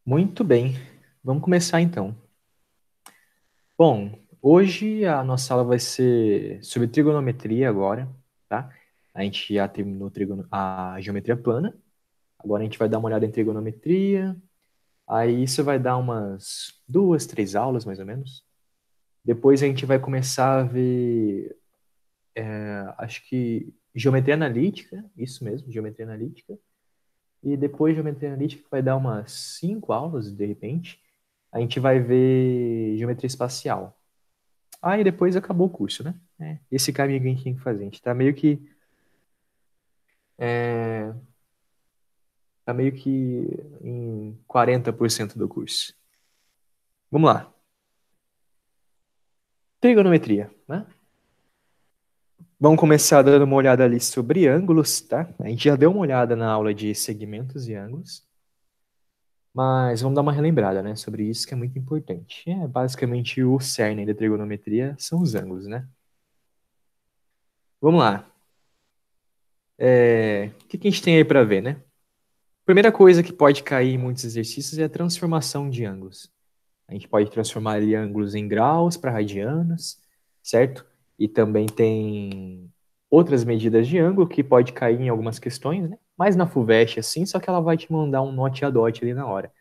Muito bem, vamos começar então. Bom, hoje a nossa aula vai ser sobre trigonometria agora, tá? A gente já terminou a geometria plana, agora a gente vai dar uma olhada em trigonometria, aí isso vai dar umas 2, 3 aulas mais ou menos. Depois a gente vai começar a ver, acho que geometria analítica, isso mesmo, geometria analítica. E depois de geometria analítica, que vai dar umas 5 aulas, de repente, a gente vai ver geometria espacial. Aí depois acabou o curso, né? Esse caminho que a gente tem que fazer. A gente é, tá meio que em 40% do curso. Vamos lá. Trigonometria, né? Vamos começar dando uma olhada ali sobre ângulos, tá? A gente já deu uma olhada na aula de segmentos e ângulos, mas vamos dar uma relembrada, né? Sobre isso que é muito importante. Basicamente o cerne da trigonometria são os ângulos, né? Vamos lá. O que a gente tem aí para ver, né? Primeira coisa que pode cair em muitos exercícios é a transformação de ângulos. A gente pode transformar ali ângulos em graus para radianos, certo? E também tem outras medidas de ângulo que pode cair em algumas questões, né? Mais na FUVEST, assim, só que ela vai te mandar um note a dot ali na hora.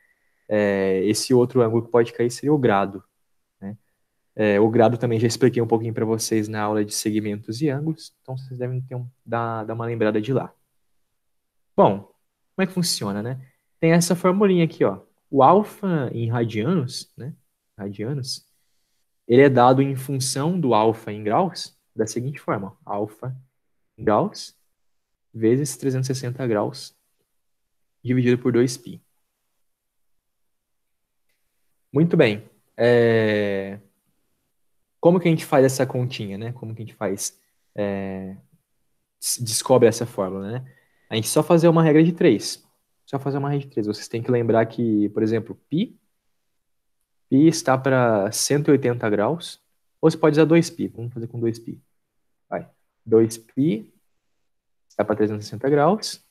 Esse outro ângulo que pode cair seria o grado, né? O grado também já expliquei um pouquinho para vocês na aula de segmentos e ângulos, então vocês devem dar uma lembrada de lá. Bom, como é que funciona, né? Tem essa formulinha aqui, ó. O alfa em radianos, né? Radianos, ele é dado em função do alfa em graus da seguinte forma: alfa em graus vezes 360 graus dividido por 2π. Muito bem. Como que a gente faz essa continha, né? Como que a gente descobre essa fórmula, né? A gente só fazer uma regra de 3. Só fazer uma regra de 3. Vocês têm que lembrar que, por exemplo, π está para 180 graus. Ou você pode usar 2π. Vamos fazer com 2π. Vai. 2π está para 360 graus.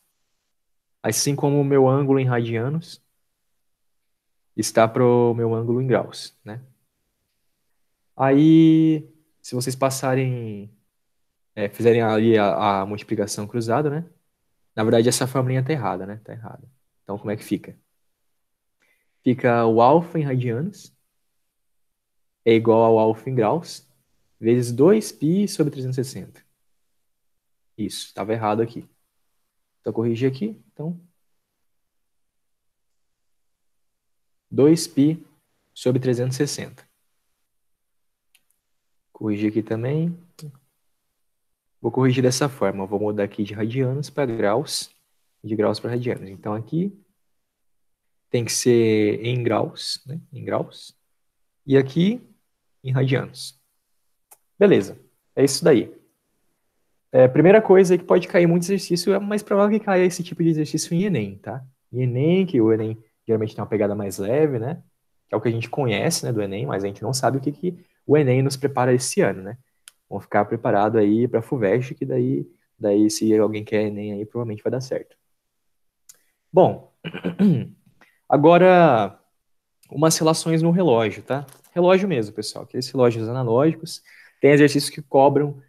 Assim como o meu ângulo em radianos está para o meu ângulo em graus, né? Aí, se vocês fizerem ali a multiplicação cruzada, né? Na verdade, essa formulinha tá errada, né? Tá errada. Então, como é que fica? Fica o alfa em radianos é igual ao alfa em graus vezes 2π sobre 360. Isso, estava errado aqui. Então, corrigir aqui. Então, 2π sobre 360. Corrigir aqui também. Vou corrigir dessa forma. Eu vou mudar aqui de radianos para graus, de graus para radianos. Então, aqui tem que ser em graus, né? Em graus. E aqui, em radianos. Beleza. É isso daí. Primeira coisa que pode cair muito exercício, é mais provável que caia esse tipo de exercício em Enem, tá? Em Enem, que o Enem geralmente tem uma pegada mais leve, né? Que é o que a gente conhece, né, do Enem, mas a gente não sabe o que o Enem nos prepara esse ano, né? Vamos ficar preparado aí para a FUVEST, que daí se alguém quer Enem aí, provavelmente vai dar certo. Bom, agora umas relações no relógio, tá? Relógio mesmo, pessoal, aqueles relógios analógicos. Tem exercícios que cobram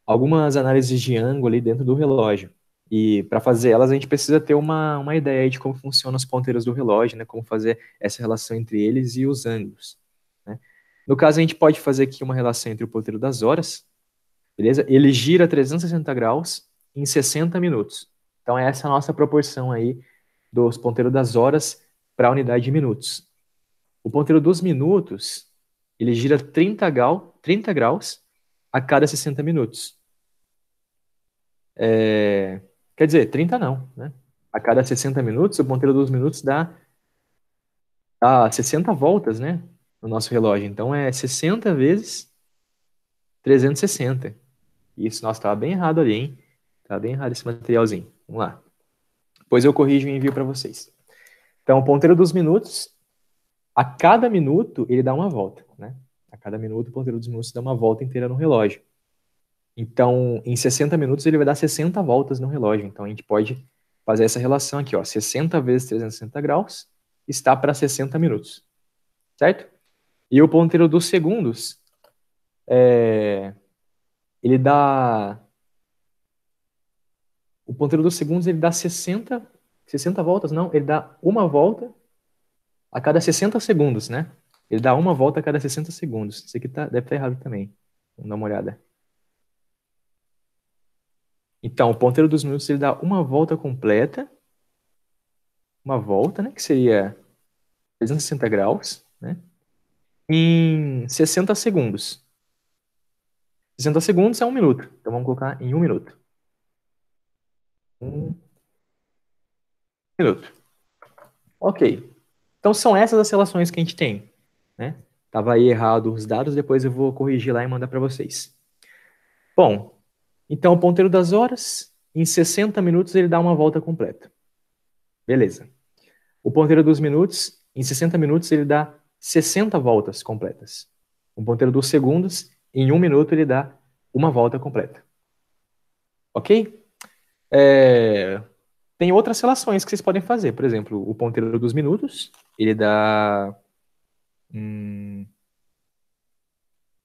algumas análises de ângulo ali dentro do relógio. E para fazer elas, a gente precisa ter uma ideia de como funcionam os ponteiros do relógio, né? Como fazer essa relação entre eles e os ângulos, né? No caso, a gente pode fazer aqui uma relação entre o ponteiro das horas, beleza? Ele gira 360 graus em 60 minutos. Então, essa é a nossa proporção aí dos ponteiros das horas para a unidade de minutos. O ponteiro dos minutos, ele gira 30 graus a cada 60 minutos. Quer dizer, 30 não, né? A cada 60 minutos, o ponteiro dos minutos dá 60 voltas, né? No nosso relógio. Então, é 60 vezes 360. Isso, nossa, estava bem errado ali, hein? Tava bem errado esse materialzinho. Vamos lá. Depois eu corrijo e envio para vocês. Então, o ponteiro dos minutos, a cada minuto, ele dá uma volta, né? A cada minuto, o ponteiro dos minutos dá uma volta inteira no relógio. Então, em 60 minutos, ele vai dar 60 voltas no relógio. Então, a gente pode fazer essa relação aqui, ó. 60 vezes 360 graus está para 60 minutos, certo? E o ponteiro dos segundos, ele dá... O ponteiro dos segundos, ele dá 60 voltas, não, ele dá uma volta a cada 60 segundos, né? Ele dá uma volta a cada 60 segundos. Isso aqui deve estar errado também. Vamos dar uma olhada. Então, o ponteiro dos minutos, ele dá uma volta completa. Uma volta, né? Que seria 360 graus, né? Em 60 segundos. 60 segundos é um minuto. Então, vamos colocar em um minuto. Um minuto. Ok. Então, são essas as relações que a gente tem, né? Tava aí errado os dados, depois eu vou corrigir lá e mandar para vocês. Bom, então o ponteiro das horas, em 60 minutos ele dá uma volta completa. Beleza. O ponteiro dos minutos, em 60 minutos ele dá 60 voltas completas. O ponteiro dos segundos, em um minuto ele dá uma volta completa. Ok? Tem outras relações que vocês podem fazer. Por exemplo, o ponteiro dos minutos, ele dá... O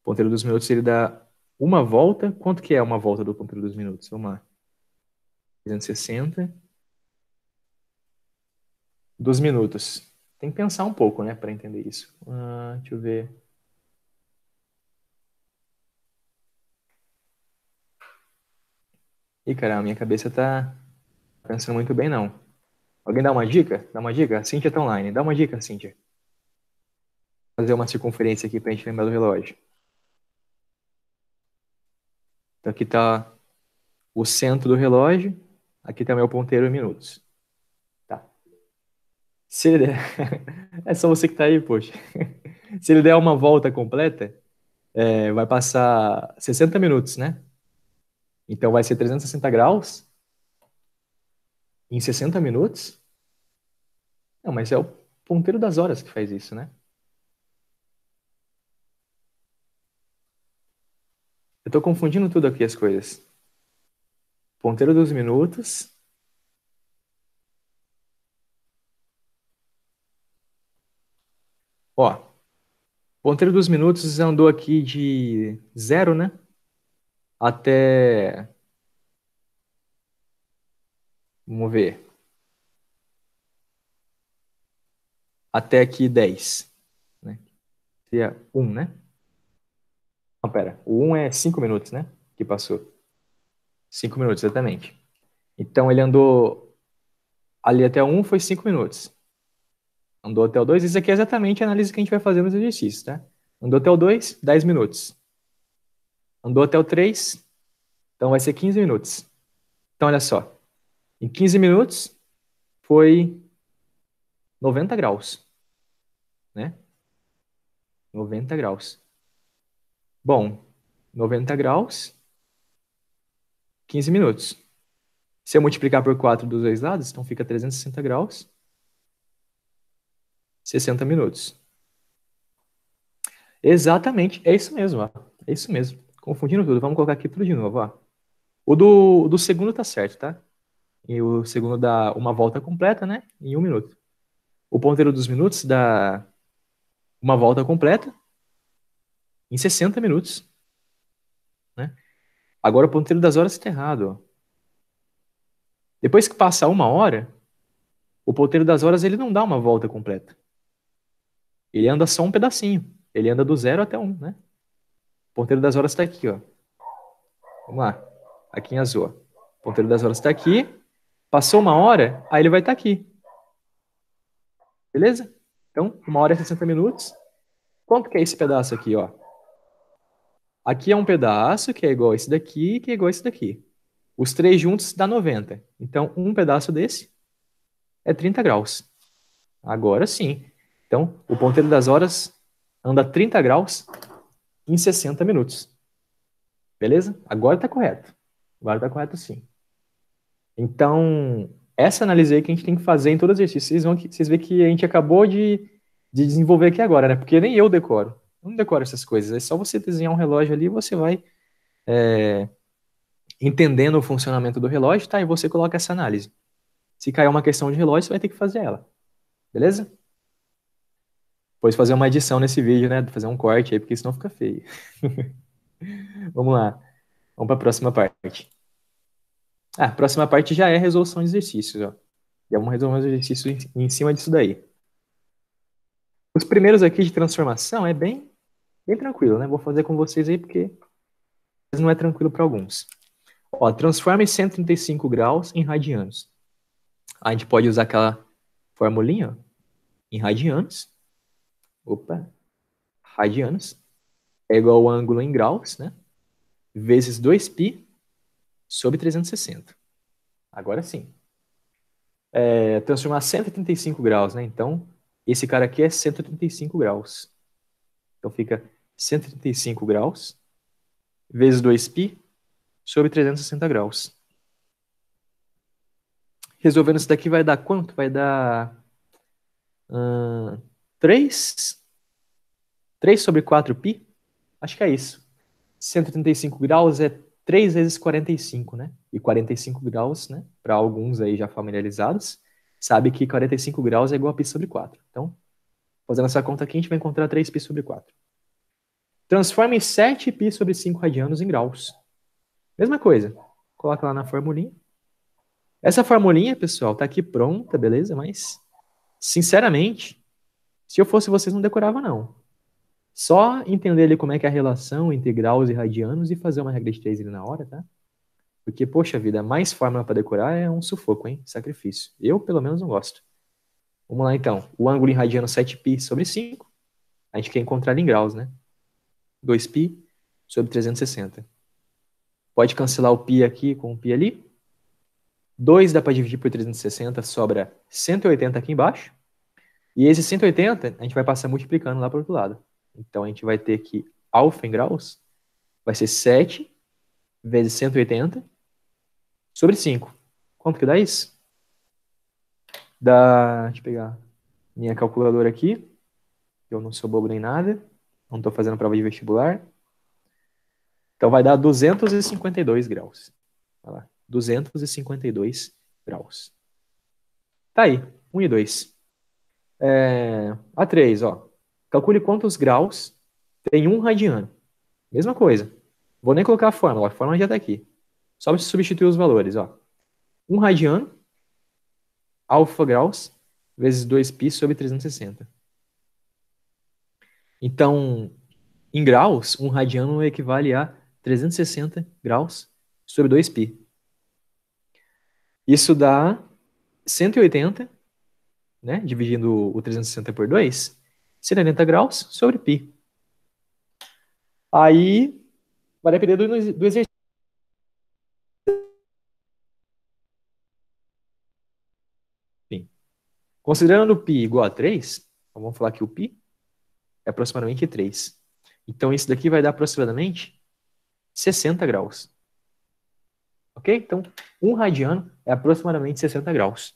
ponteiro dos minutos, ele dá uma volta. Quanto que é uma volta do ponteiro dos minutos? Vamos lá. 360 dos minutos. Tem que pensar um pouco, né, para entender isso. Deixa eu ver. Ih, caramba, minha cabeça tá pensando muito bem, não. Alguém dá uma dica? Dá uma dica? A Cíntia tá online. Dá uma dica, Cíntia. Vou fazer uma circunferência aqui pra gente lembrar do relógio. Então aqui tá o centro do relógio. Aqui tá meu ponteiro em minutos. Tá. Se ele der... É só você que tá aí, poxa. Se ele der uma volta completa, vai passar 60 minutos, né? Então vai ser 360 graus em 60 minutos. Não, mas é o ponteiro das horas que faz isso, né? Eu tô confundindo tudo aqui as coisas. Ponteiro dos minutos. Ó, ponteiro dos minutos andou aqui de 0, né? Até... Vamos ver. Até aqui 10. Né? Seria 1, né? Não, pera. O 1 é 5 minutos, né? Que passou. 5 minutos, exatamente. Então ele andou ali até o 1 foi 5 minutos. Andou até o 2. Isso aqui é exatamente a análise que a gente vai fazer nos exercícios, tá? Andou até o 2, 10 minutos. Andou até o 3, então vai ser 15 minutos. Então, olha só. Em 15 minutos, foi 90 graus, né? 90 graus. Bom, 90 graus, 15 minutos. Se eu multiplicar por 4 dos dois lados, então fica 360 graus, 60 minutos. Exatamente, é isso mesmo, ó. É isso mesmo. Confundindo tudo. Vamos colocar aqui tudo de novo, ó. O do segundo tá certo, tá? E o segundo dá uma volta completa, né? Em um minuto. O ponteiro dos minutos dá uma volta completa em 60 minutos, né? Agora o ponteiro das horas está errado, ó. Depois que passa uma hora, o ponteiro das horas ele não dá uma volta completa. Ele anda só um pedacinho. Ele anda do 0 até 1, né? O ponteiro das horas está aqui, ó. Vamos lá. Aqui em azul, ó. O ponteiro das horas está aqui. Passou uma hora, aí ele vai estar aqui. Beleza? Então, uma hora é 60 minutos. Quanto que é esse pedaço aqui, ó? Aqui é um pedaço que é igual a esse daqui, que é igual a esse daqui. Os três juntos dá 90. Então, um pedaço desse é 30 graus. Agora sim. Então, o ponteiro das horas anda 30 graus em 60 minutos. Beleza? Agora está correto. Agora está correto sim. Então, essa análise aí que a gente tem que fazer em todo exercício. Vocês veem que a gente acabou de desenvolver aqui agora, né? Porque nem eu decoro. Eu não decoro essas coisas. É só você desenhar um relógio ali e você vai entendendo o funcionamento do relógio, tá? E você coloca essa análise. Se cair uma questão de relógio, você vai ter que fazer ela. Beleza? Depois fazer uma edição nesse vídeo, né? Fazer um corte aí, porque senão fica feio. Vamos lá. Vamos para a próxima parte. A próxima parte já é resolução de exercícios, ó. E vamos resolver os exercícios em cima disso daí. Os primeiros aqui de transformação é bem tranquilo, né? Vou fazer com vocês aí porque não é tranquilo para alguns. Ó, transforme 135 graus em radianos. A gente pode usar aquela formulinha, ó, em radianos. Opa, radianos é igual ao ângulo em graus, né? Vezes 2π sobre 360. Agora sim. Transformar 135 graus, né? Então, esse cara aqui é 135 graus. Então, fica 135 graus vezes 2π sobre 360 graus. Resolvendo isso daqui vai dar quanto? Vai dar 3 sobre 4π? Acho que é isso. 135 graus é 3 vezes 45, né? E 45 graus, né? Para alguns aí já familiarizados, sabe que 45 graus é igual a π sobre 4. Então, fazendo essa conta aqui, a gente vai encontrar 3π sobre 4. Transforme 7π sobre 5 radianos em graus. Mesma coisa. Coloca lá na formulinha. Essa formulinha, pessoal, tá aqui pronta, beleza? Mas, sinceramente, se eu fosse vocês, não decorava, não. Só entender ali como é que é a relação entre graus e radianos e fazer uma regra de 3 ali na hora, tá? Porque, poxa vida, mais fórmula para decorar é um sufoco, hein? Sacrifício. Eu, pelo menos, não gosto. Vamos lá, então. O ângulo em radiano 7π sobre 5. A gente quer encontrar ele em graus, né? 2π sobre 360. Pode cancelar o π aqui com o π ali. 2 dá para dividir por 360, sobra 180 aqui embaixo. E esse 180, a gente vai passar multiplicando lá para o outro lado. Então, a gente vai ter que alfa em graus vai ser 7 vezes 180 sobre 5. Quanto que dá isso? Deixa eu pegar minha calculadora aqui. Eu não sou bobo nem nada. Não estou fazendo prova de vestibular. Então, vai dar 252 graus. Olha lá, 252 graus. Tá aí, 1 e 2. A 3, ó. Calcule quantos graus tem 1 radiano. Mesma coisa. Vou nem colocar a fórmula já está aqui. Só substituir os valores, ó. 1 radiano, alfa graus, vezes 2π sobre 360. Então, em graus, 1 radiano equivale a 360 graus sobre 2π. Isso dá 180, né? Dividindo o 360 por 2, 180 graus sobre π. Aí, vai depender do exercício. Enfim, considerando o π igual a 3, então vamos falar que o π é aproximadamente 3. Então, isso daqui vai dar aproximadamente 60 graus. Ok? Então, 1 radiano é aproximadamente 60 graus.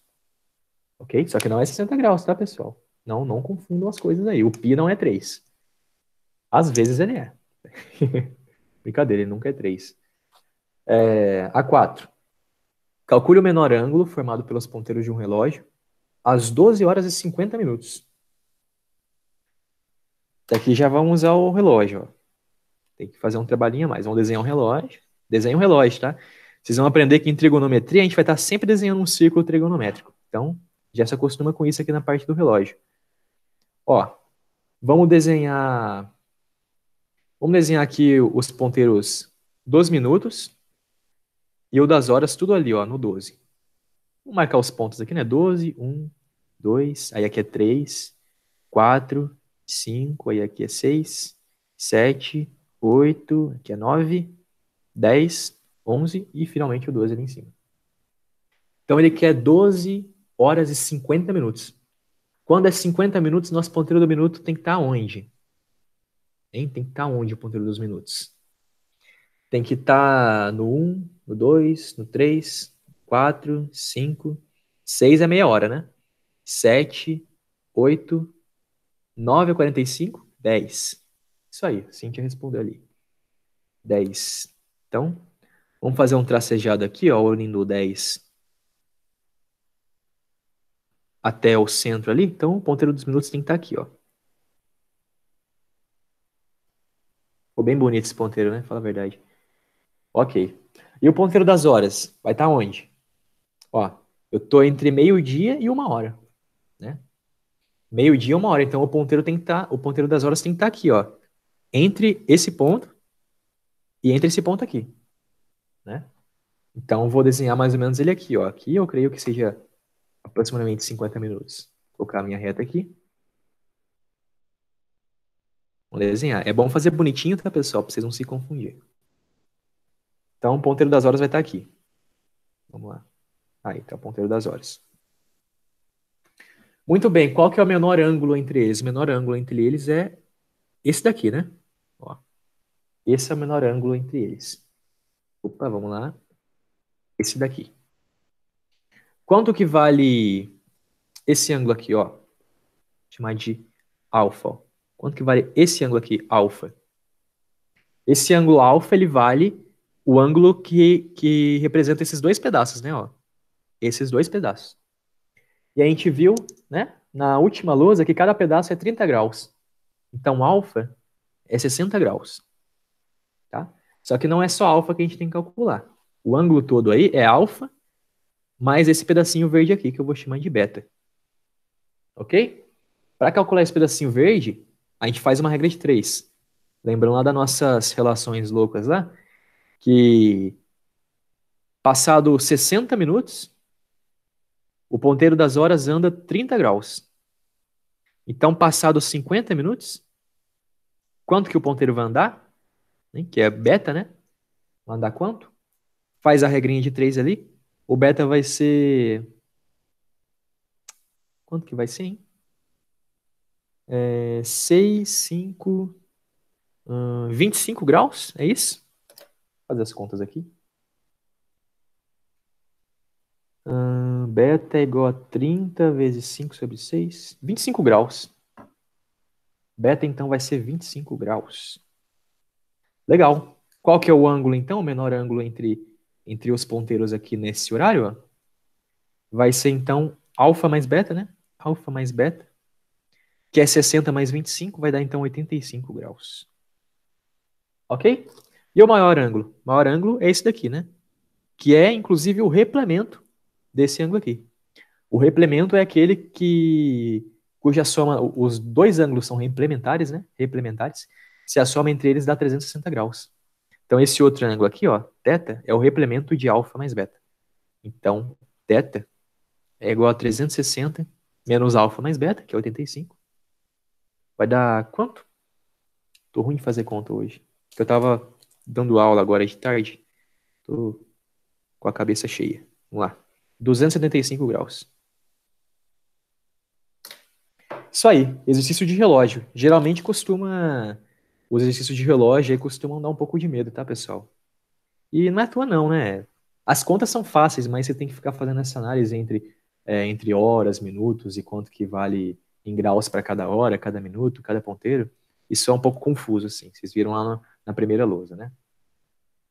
Ok? Só que não é 60 graus, tá, pessoal? Não confundam as coisas aí. O π não é 3. Às vezes ele é. Brincadeira, ele nunca é 3. A4. Calcule o menor ângulo formado pelos ponteiros de um relógio às 12 horas e 50 minutos. Daqui já vamos usar o relógio, ó. Tem que fazer um trabalhinho a mais. Vamos desenhar um relógio. Desenha um relógio, tá? Vocês vão aprender que em trigonometria a gente vai estar sempre desenhando um círculo trigonométrico. Então, já se acostuma com isso aqui na parte do relógio. Ó, vamos desenhar aqui os ponteiros dos minutos e o das horas, tudo ali, ó, no 12. Vamos marcar os pontos aqui, né? 12, 1, 2, aí aqui é 3, 4, 5, aí aqui é 6, 7, 8, aqui é 9, 10, 11 e finalmente o 12 ali em cima. Então ele quer 12 horas e 50 minutos. Quando é 50 minutos, nosso ponteiro do minuto tem que estar onde? Hein? Tem que estar onde o ponteiro dos minutos? Tem que estar no 1, no 2, no 3, 4, 5, 6 é meia hora, né? 7, 8, 9 é 45, 10. Isso aí, a Cintia respondeu ali. 10. Então, Vamos fazer um tracejado aqui, ó, unindo 10 até o centro ali. Então, o ponteiro dos minutos tem que estar aqui, ó. Ficou bem bonito esse ponteiro, né? Fala a verdade. Ok. E o ponteiro das horas? Vai estar onde? Ó, eu tô entre meio-dia e 1 hora, né? Meio-dia e 1 hora. Então, o ponteiro tem que estar, o ponteiro das horas tem que estar aqui, ó. Entre esse ponto e entre esse ponto aqui, né? Então, vou desenhar mais ou menos ele aqui, ó. Aqui eu creio que seja aproximadamente 50 minutos. Vou colocar a minha reta aqui. Vamos desenhar. É bom fazer bonitinho, tá, pessoal? Pra vocês não se confundirem. Então, o ponteiro das horas vai estar aqui. Vamos lá. Aí, tá o ponteiro das horas. Muito bem, qual que é o menor ângulo entre eles? O menor ângulo entre eles é esse daqui, né? Ó, esse é o menor ângulo entre eles. Opa, vamos lá. Esse daqui. Quanto que vale esse ângulo aqui, ó? Vou chamar de alfa, ó. Quanto que vale esse ângulo aqui, alfa? Esse ângulo alfa, ele vale o ângulo que representa esses dois pedaços, né, ó? Esses dois pedaços. E a gente viu, né, na última lousa que cada pedaço é 30 graus. Então, alfa é 60 graus, tá? Só que não é só alfa que a gente tem que calcular. O ângulo todo aí é alfa mais esse pedacinho verde aqui, que eu vou chamar de beta. Ok? Para calcular esse pedacinho verde, a gente faz uma regra de 3. Lembrando lá das nossas relações loucas lá, que passado 60 minutos, o ponteiro das horas anda 30 graus. Então, passados 50 minutos, quanto que o ponteiro vai andar? Né? Que é beta, né? Vai andar quanto? Faz a regrinha de 3 ali. O beta vai ser... Quanto que vai ser, hein? 6, 5, 25 graus, é isso? Vou fazer as contas aqui. Beta é igual a 30 vezes 5 sobre 6. 25 graus. Beta, então, vai ser 25 graus. Legal. Qual que é o ângulo, então? O menor ângulo entre os ponteiros aqui nesse horário? Ó? Vai ser, então, alfa mais beta, né? Alfa mais beta, que é 60 mais 25, vai dar, então, 85 graus. Ok? E o maior ângulo? O maior ângulo é esse daqui, né? Que é, inclusive, o replemento desse ângulo aqui. O replemento é aquele cuja soma, os dois ângulos são replementares, né? Replementares. Se a soma entre eles dá 360 graus. Então, esse outro ângulo aqui, ó, θ, é o replemento de alfa mais beta. Então, θ é igual a 360 menos alfa mais beta, que é 85. Vai dar quanto? Tô ruim de fazer conta hoje. Porque eu tava dando aula agora de tarde. Tô com a cabeça cheia. Vamos lá. 275 graus. Isso aí, exercício de relógio. Geralmente os exercícios de relógio aí costumam dar um pouco de medo, tá, pessoal? E não é à toa não, né? As contas são fáceis, mas você tem que ficar fazendo essa análise entre horas, minutos e quanto que vale em graus para cada hora, cada minuto, cada ponteiro. Isso é um pouco confuso, assim. Vocês viram lá na primeira lousa, né?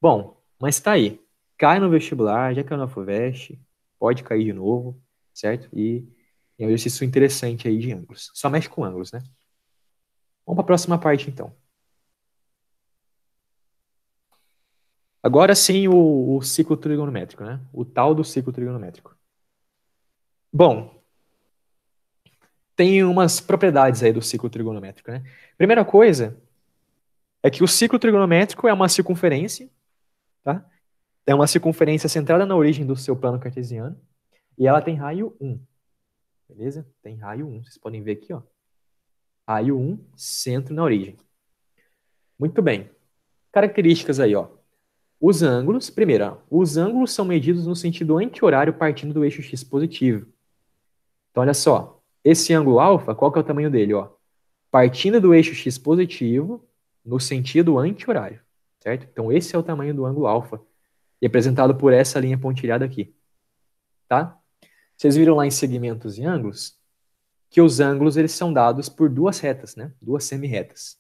Bom, mas tá aí. Cai no vestibular, já caiu na FUVEST, pode cair de novo, certo? E é um exercício interessante aí de ângulos. Só mexe com ângulos, né? Vamos para a próxima parte, então. Agora sim o ciclo trigonométrico, né? O tal do ciclo trigonométrico. Bom, tem umas propriedades aí do ciclo trigonométrico, né? Primeira coisa é que o ciclo trigonométrico é uma circunferência, tá? É uma circunferência centrada na origem do seu plano cartesiano e ela tem raio 1, beleza? Tem raio 1, vocês podem ver aqui, ó. Raio 1, centro na origem. Muito bem. Características aí, ó. Os ângulos, primeiro, ó, os ângulos são medidos no sentido anti-horário partindo do eixo x positivo. Então, olha só, esse ângulo alfa, qual que é o tamanho dele, ó? Partindo do eixo x positivo no sentido anti-horário, certo? Então, esse é o tamanho do ângulo alfa, representado por essa linha pontilhada aqui, tá? Vocês viram lá em segmentos e ângulos que os ângulos eles são dados por duas retas, né? Duas semirretas.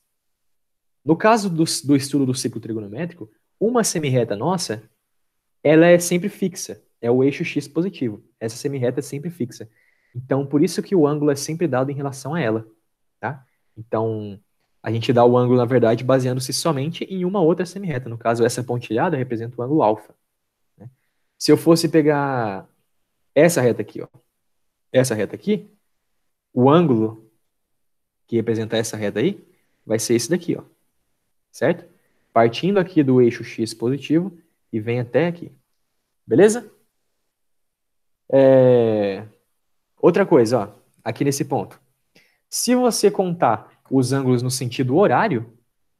No caso do estudo do ciclo trigonométrico, uma semirreta nossa ela é sempre fixa. É o eixo x positivo. Essa semirreta é sempre fixa. Então, por isso que o ângulo é sempre dado em relação a ela, tá? Então, a gente dá o ângulo, na verdade, baseando-se somente em uma outra semirreta. No caso, essa pontilhada representa o ângulo alfa, né? Se eu fosse pegar essa reta aqui, ó, essa reta aqui, o ângulo que representa essa reta aí vai ser esse daqui, ó, certo? Partindo aqui do eixo x positivo e vem até aqui. Beleza? Outra coisa, ó, aqui nesse ponto. Se você contar os ângulos no sentido horário,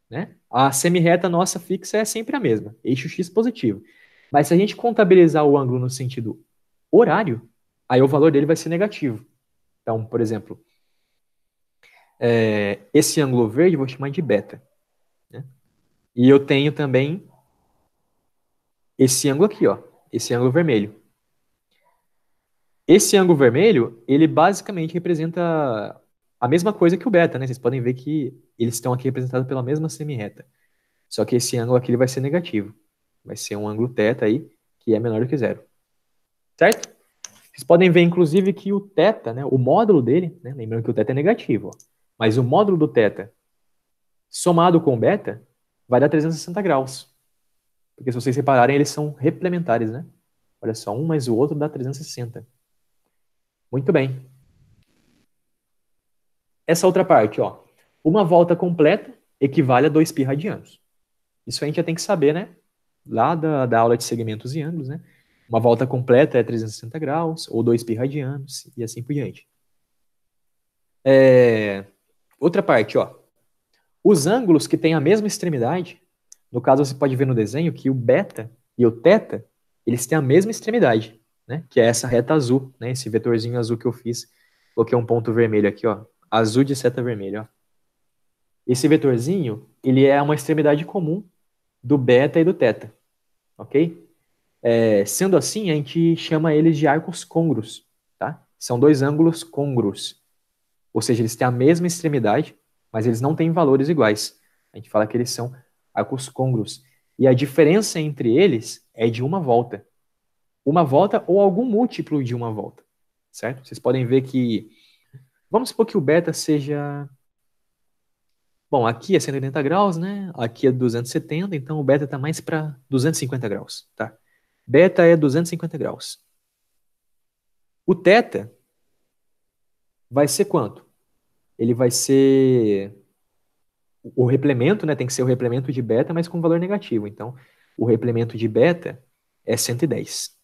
né, a semirreta nossa fixa é sempre a mesma, eixo x positivo. Mas se a gente contabilizar o ângulo no sentido horário, aí o valor dele vai ser negativo. Então, por exemplo, esse ângulo verde eu vou chamar de beta, né? E eu tenho também esse ângulo aqui, ó, esse ângulo vermelho. Esse ângulo vermelho, ele basicamente representa a mesma coisa que o beta, né? Vocês podem ver que eles estão aqui representados pela mesma semirreta. Só que esse ângulo aqui ele vai ser negativo. Vai ser um ângulo θ aí, que é menor do que zero. Certo? Vocês podem ver, inclusive, que o θ, né, o módulo dele, né, lembrando que o θ é negativo, ó, mas o módulo do θ somado com o beta vai dar 360 graus. Porque se vocês repararem, eles são replementares, né? Olha só, um mais o outro dá 360. Muito bem. Essa outra parte, ó. Uma volta completa equivale a 2π radianos. Isso a gente já tem que saber, né? Lá da aula de segmentos e ângulos, né? Uma volta completa é 360 graus, ou 2π radianos, e assim por diante. Outra parte, ó. Os ângulos que têm a mesma extremidade, no caso você pode ver no desenho que o beta e o θ, eles têm a mesma extremidade, né? Que é essa reta azul, né? Esse vetorzinho azul que eu fiz. Coloquei um ponto vermelho aqui, ó. Azul de seta vermelha, ó. Esse vetorzinho, ele é uma extremidade comum do beta e do θ, ok? Sendo assim, a gente chama eles de arcos côngruos, tá? São dois ângulos côngruos, ou seja, eles têm a mesma extremidade, mas eles não têm valores iguais. A gente fala que eles são arcos côngruos. E a diferença entre eles é de uma volta. Uma volta ou algum múltiplo de uma volta, certo? Vocês podem ver que... Vamos supor que o beta seja... Bom, aqui é 180 graus, né? Aqui é 270, então o beta está mais para 250 graus, tá? Beta é 250 graus. O θ vai ser quanto? Ele vai ser o replemento, né? Tem que ser o replemento de beta, mas com valor negativo. Então, o replemento de beta é 110.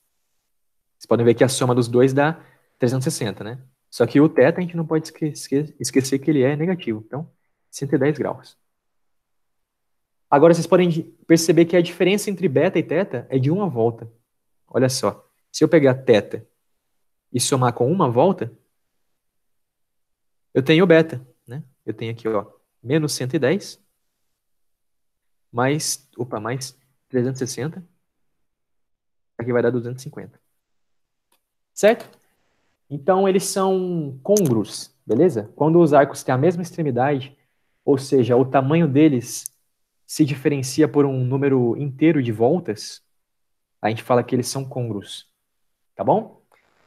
Vocês podem ver que a soma dos dois dá 360, né? Só que o θ a gente não pode esquecer que ele é negativo. Então, 110 graus. Agora vocês podem perceber que a diferença entre beta e θ é de uma volta. Olha só. Se eu pegar θ e somar com uma volta, eu tenho o beta, né? Eu tenho aqui, ó, menos 110, mais 360, aqui vai dar 250. Certo? Então, eles são côngruos, beleza? Quando os arcos têm a mesma extremidade, ou seja, o tamanho deles se diferencia por um número inteiro de voltas, a gente fala que eles são côngruos, tá bom?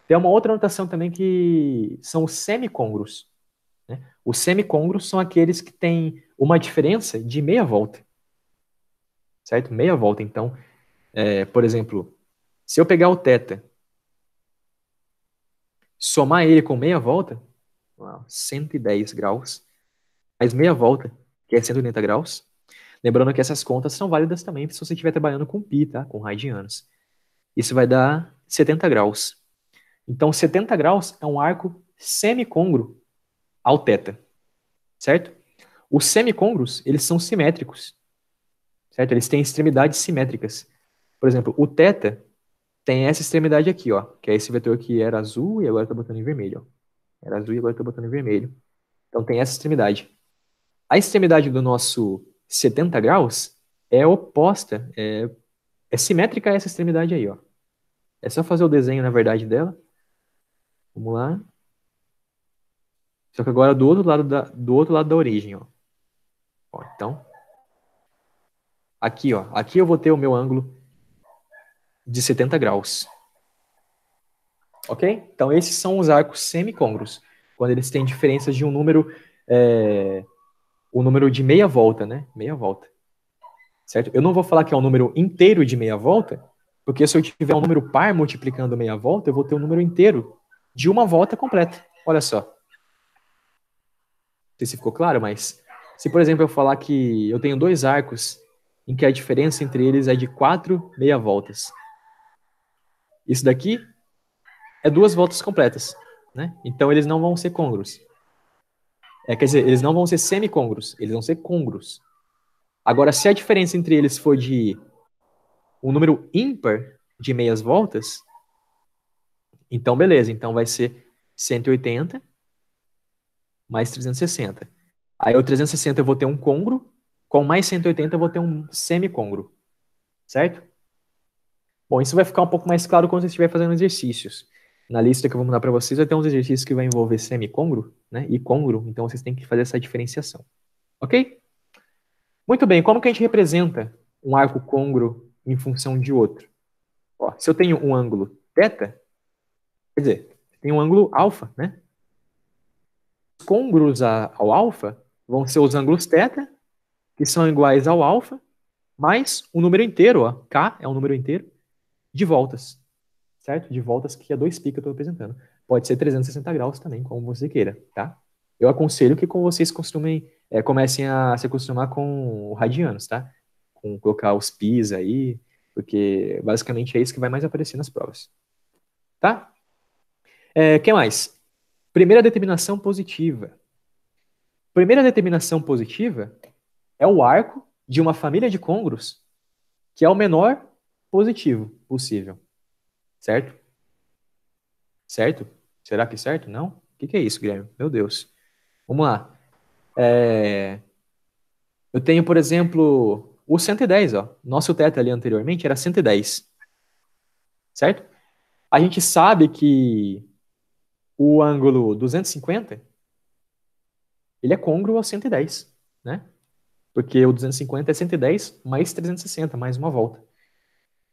Tem uma outra notação também que são os semicôngruos, né? Os semicôngruos são aqueles que têm uma diferença de meia volta, certo? Meia volta. Então, por exemplo, se eu pegar o θ, somar ele com meia volta, 110 graus, mais meia volta, que é 180 graus. Lembrando que essas contas são válidas também se você estiver trabalhando com π, tá? Com radianos. Isso vai dar 70 graus. Então, 70 graus é um arco semicôngruo ao θ, certo? Os semicôngruos, eles são simétricos, certo? Eles têm extremidades simétricas. Por exemplo, o θ tem essa extremidade aqui, ó, que é esse vetor que era azul e agora está botando em vermelho, ó. Era azul e agora está botando em vermelho. Então tem essa extremidade. A extremidade do nosso 70 graus é oposta, é simétrica a essa extremidade aí, ó. É só fazer o desenho, na verdade, dela. Vamos lá. Só que agora do outro lado da origem, ó. Então, aqui, ó. Aqui eu vou ter o meu ângulo de 70 graus. Ok? Então, esses são os arcos semicôngruos, quando eles têm diferenças de um número, o número de meia volta, né? Meia volta. Certo? Eu não vou falar que é um número inteiro de meia volta, porque se eu tiver um número par multiplicando meia volta, eu vou ter um número inteiro de uma volta completa. Olha só. Não sei se ficou claro, mas se, por exemplo, eu falar que eu tenho dois arcos em que a diferença entre eles é de 4 meia voltas. Isso daqui é duas voltas completas, né? Então eles não vão ser côngruos. Quer dizer, eles não vão ser semicôngruos, eles vão ser côngruos. Agora, se a diferença entre eles for de um número ímpar de meias voltas, então beleza, então vai ser 180 mais 360. Aí o 360 eu vou ter um côngruo, com mais 180 eu vou ter um semicôngruo, certo? Bom, isso vai ficar um pouco mais claro quando você estiver fazendo exercícios. Na lista que eu vou mandar para vocês vai ter uns exercícios que vai envolver semicôngruo, né, e côngruo, então vocês têm que fazer essa diferenciação. Ok? Muito bem, como que a gente representa um arco côngruo em função de outro? Ó, se eu tenho um ângulo θ, quer dizer, tem um ângulo alfa, né? Os côngruos ao alfa vão ser os ângulos θ, que são iguais ao alfa, mais um número inteiro, ó, k é um número inteiro, de voltas, certo? De voltas que é 2π que eu estou representando. Pode ser 360 graus também, como você queira, tá? Eu aconselho que vocês comecem a se acostumar com o radianos, tá? Com colocar os πs aí, porque basicamente é isso que vai mais aparecer nas provas. Tá? Que mais? Primeira determinação positiva. Primeira determinação positiva é o arco de uma família de côngruos que é o menor positivo possível. Certo? Certo? Será que é certo? Não? O que é isso, Guilherme? Meu Deus. Vamos lá. Eu tenho, por exemplo, o 110, ó. Nosso teto ali anteriormente era 110. Certo? A gente sabe que o ângulo 250 ele é côngruo ao 110, né? Porque o 250 é 110 mais 360, mais uma volta.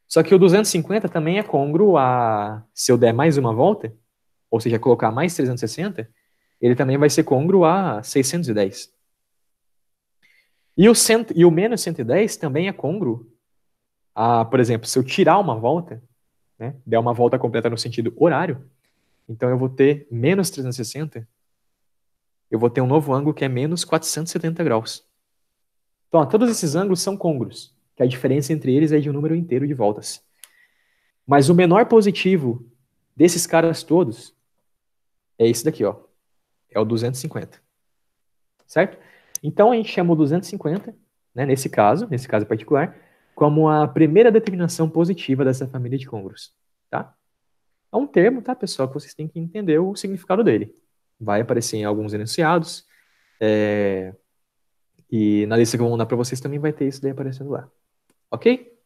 Só que o 250 também é côngruo a, se eu der mais uma volta, ou seja, colocar mais 360, ele também vai ser côngruo a 610. E o menos 110 também é côngruo a, por exemplo, se eu tirar uma volta, né, der uma volta completa no sentido horário, então eu vou ter menos 360, eu vou ter um novo ângulo que é menos 470 graus. Então, ó, todos esses ângulos são côngruos, que a diferença entre eles é de um número inteiro de voltas. Mas o menor positivo desses caras todos é esse daqui, ó. É o 250. Certo? Então, a gente chama o 250, né, nesse caso particular, como a primeira determinação positiva dessa família de côngruos. Tá? É um termo, tá, pessoal, que vocês têm que entender o significado dele. Vai aparecer em alguns enunciados, e na lista que eu vou mandar para vocês também vai ter isso daí aparecendo lá. Ok?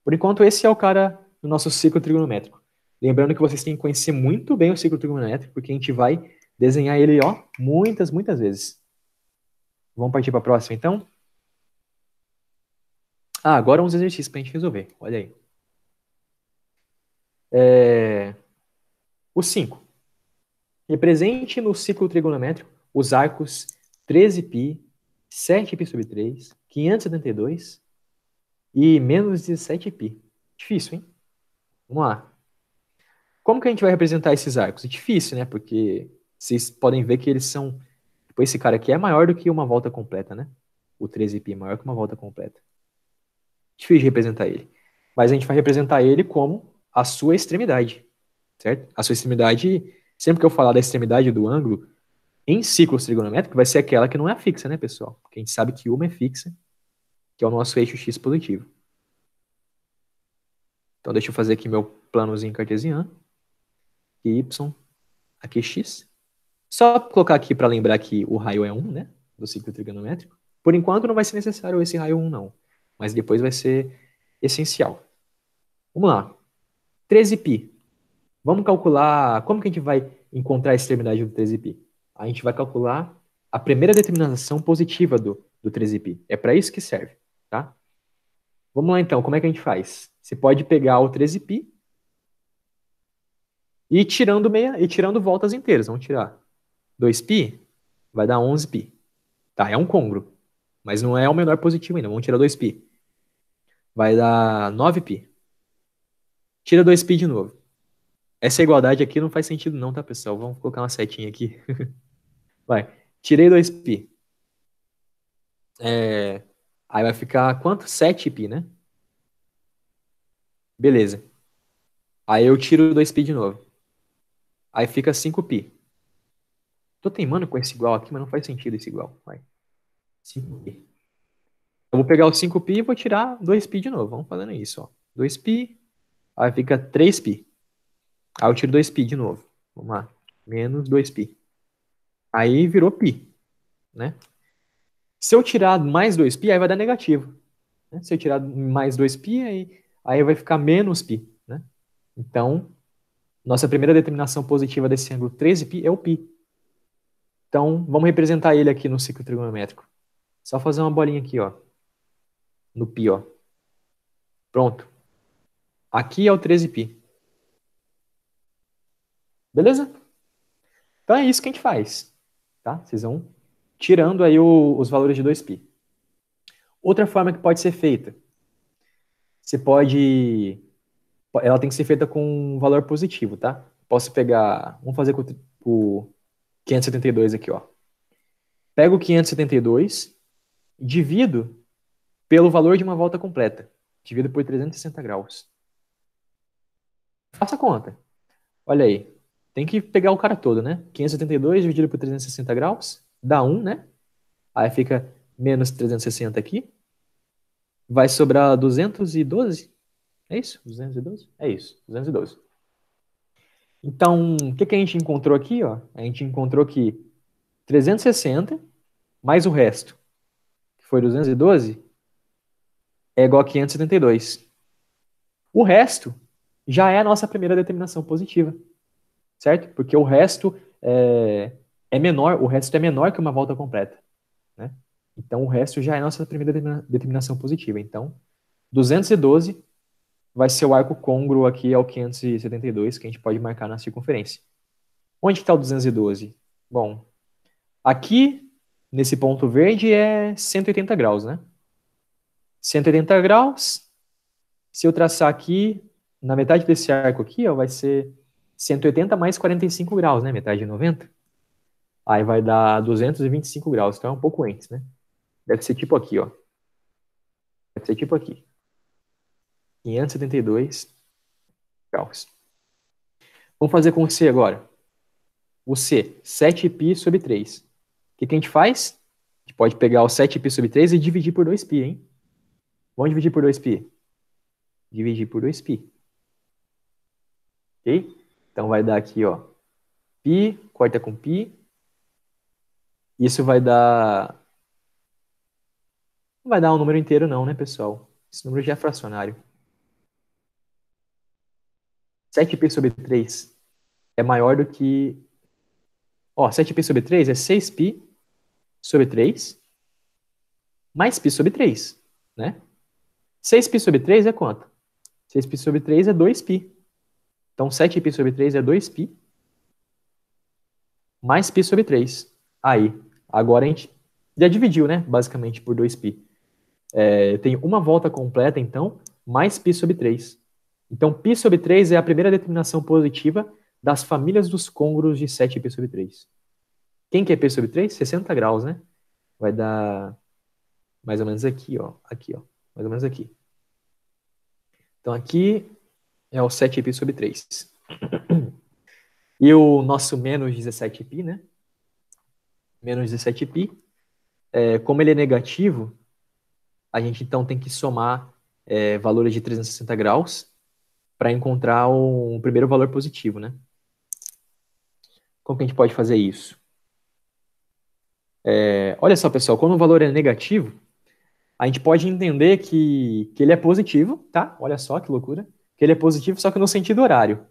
Por enquanto, esse é o cara do nosso ciclo trigonométrico. Lembrando que vocês têm que conhecer muito bem o ciclo trigonométrico, porque a gente vai desenhar ele, ó, muitas, muitas vezes. Vamos partir para a próxima, então? Agora uns exercícios para a gente resolver. Olha aí. O 5. Represente no ciclo trigonométrico os arcos 13π, 7π sobre 3, 572 e menos 17π. Difícil, hein? Vamos lá. Como que a gente vai representar esses arcos? É difícil, né? Porque vocês podem ver que eles são... Tipo, esse cara aqui é maior do que uma volta completa, né? O 13π é maior que uma volta completa. Difícil de representar ele. Mas a gente vai representar ele como a sua extremidade, certo? A sua extremidade, sempre que eu falar da extremidade do ângulo, em ciclos trigonométricos, vai ser aquela que não é fixa, né, pessoal? Porque a gente sabe que uma é fixa, que é o nosso eixo x positivo. Então, deixa eu fazer aqui meu planozinho cartesiano. Aqui y, aqui x. Só colocar aqui para lembrar que o raio é 1, né? Do ciclo trigonométrico. Por enquanto não vai ser necessário esse raio 1, não. Mas depois vai ser essencial. Vamos lá. 13π. Vamos calcular... Como que a gente vai encontrar a extremidade do 13π? A gente vai calcular a primeira determinação positiva do 13π. É para isso que serve, tá? Vamos lá, então. Como é que a gente faz? Você pode pegar o 13π e tirando voltas inteiras. Vamos tirar 2π, vai dar 11π. Tá, é um congruo, mas não é o menor positivo ainda. Vamos tirar 2π. Vai dar 9π. Tira 2π de novo. Essa igualdade aqui não faz sentido não, tá, pessoal? Vamos colocar uma setinha aqui. Vai. Tirei 2π. Aí vai ficar quanto? 7π, né? Beleza. Aí eu tiro 2π de novo. Aí fica 5π. Tô teimando com esse igual aqui, mas não faz sentido esse igual. Vai. 5π. Eu vou pegar o 5π e vou tirar 2π de novo. Vamos fazendo isso, ó. 2π. Aí fica 3π. Aí eu tiro 2π de novo. Vamos lá. Menos 2π. Aí virou π, né? Se eu tirar mais 2π, aí vai dar negativo, né? Se eu tirar mais 2π, aí vai ficar menos π, né? Então, nossa primeira determinação positiva desse ângulo 13π é o π. Então, vamos representar ele aqui no ciclo trigonométrico. Só fazer uma bolinha aqui, ó. No π, ó. Pronto. Aqui é o 13π. Beleza? Então é isso que a gente faz, tá? Vocês vão tirando aí os valores de 2π. Outra forma que pode ser feita. Você pode... Ela tem que ser feita com um valor positivo, tá? Posso pegar... Vamos fazer com o 572 aqui, ó. Pego o 572, divido pelo valor de uma volta completa. Divido por 360 graus. Faça a conta. Olha aí. Tem que pegar o cara todo, né? 572 dividido por 360 graus dá 1, né? Aí fica menos 360 aqui. Vai sobrar 212? É isso? 212? É isso, 212. Então, o que a gente encontrou aqui, ó? A gente encontrou que 360 mais o resto, que foi 212, é igual a 572. O resto já é a nossa primeira determinação positiva, certo? Porque o resto é menor, o resto é menor que uma volta completa, né? Então, o resto já é a nossa primeira determinação positiva. Então, 212 vai ser o arco côngruo aqui ao 572, que a gente pode marcar na circunferência. Onde está o 212? Bom, aqui, nesse ponto verde, é 180 graus, né? 180 graus, se eu traçar aqui, na metade desse arco aqui, ó, vai ser 180 mais 45 graus, né? Metade de 90. Aí vai dar 225 graus, então é um pouco antes, né? Deve ser tipo aqui, ó. Deve ser tipo aqui. 572 graus. Vamos fazer com o C agora. O C, 7π sobre 3. O que a gente faz? A gente pode pegar o 7π sobre 3 e dividir por 2π, hein? Vamos dividir por 2π. Dividir por 2π. Ok? Então vai dar aqui, ó. Π, corta com π. Isso vai dar... Não vai dar um número inteiro não, né, pessoal? Esse número já é fracionário. 7π sobre 3 é maior do que... Ó, 7π sobre 3 é 6π sobre 3 mais π sobre 3, né? 6π sobre 3 é quanto? 6π sobre 3 é 2π. Então, 7π sobre 3 é 2π mais π sobre 3. Aí, agora a gente já dividiu, né? Basicamente, por 2π. Tem uma volta completa, então, mais π sobre 3. Então, π sobre 3 é a primeira determinação positiva das famílias dos côngruos de 7π sobre 3. Quem que é π sobre 3? 60 graus, né? Vai dar mais ou menos aqui, ó. Aqui, ó. Mais ou menos aqui. Então, aqui é o 7π sobre 3. E o nosso menos 17π, né? Menos 17π. Como ele é negativo, a gente então tem que somar valores de 360 graus para encontrar o primeiro valor positivo, né? Como que a gente pode fazer isso? Olha só, pessoal, quando o valor é negativo, a gente pode entender que ele é positivo, tá? Olha só que loucura. Que ele é positivo, só que no sentido horário.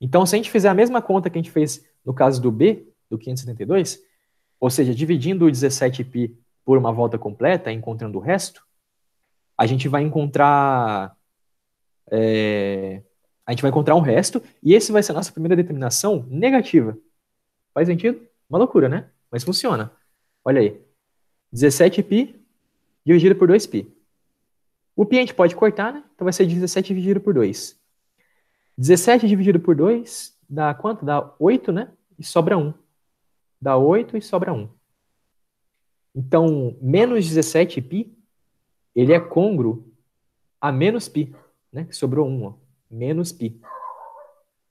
Então, se a gente fizer a mesma conta que a gente fez no caso do B, do 572, ou seja, dividindo o 17π por uma volta completa, encontrando o resto, a gente vai encontrar a gente vai encontrar um resto, e esse vai ser a nossa primeira determinação negativa. Faz sentido? Uma loucura, né? Mas funciona. Olha aí. 17π dividido por 2π. O π a gente pode cortar, né? Então vai ser 17 dividido por 2. 17 dividido por 2 dá quanto? Dá 8, né? E sobra 1. Dá 8 e sobra 1. Então, menos 17π, ele é côngruo a menos π, né? Sobrou 1, ó. Menos π.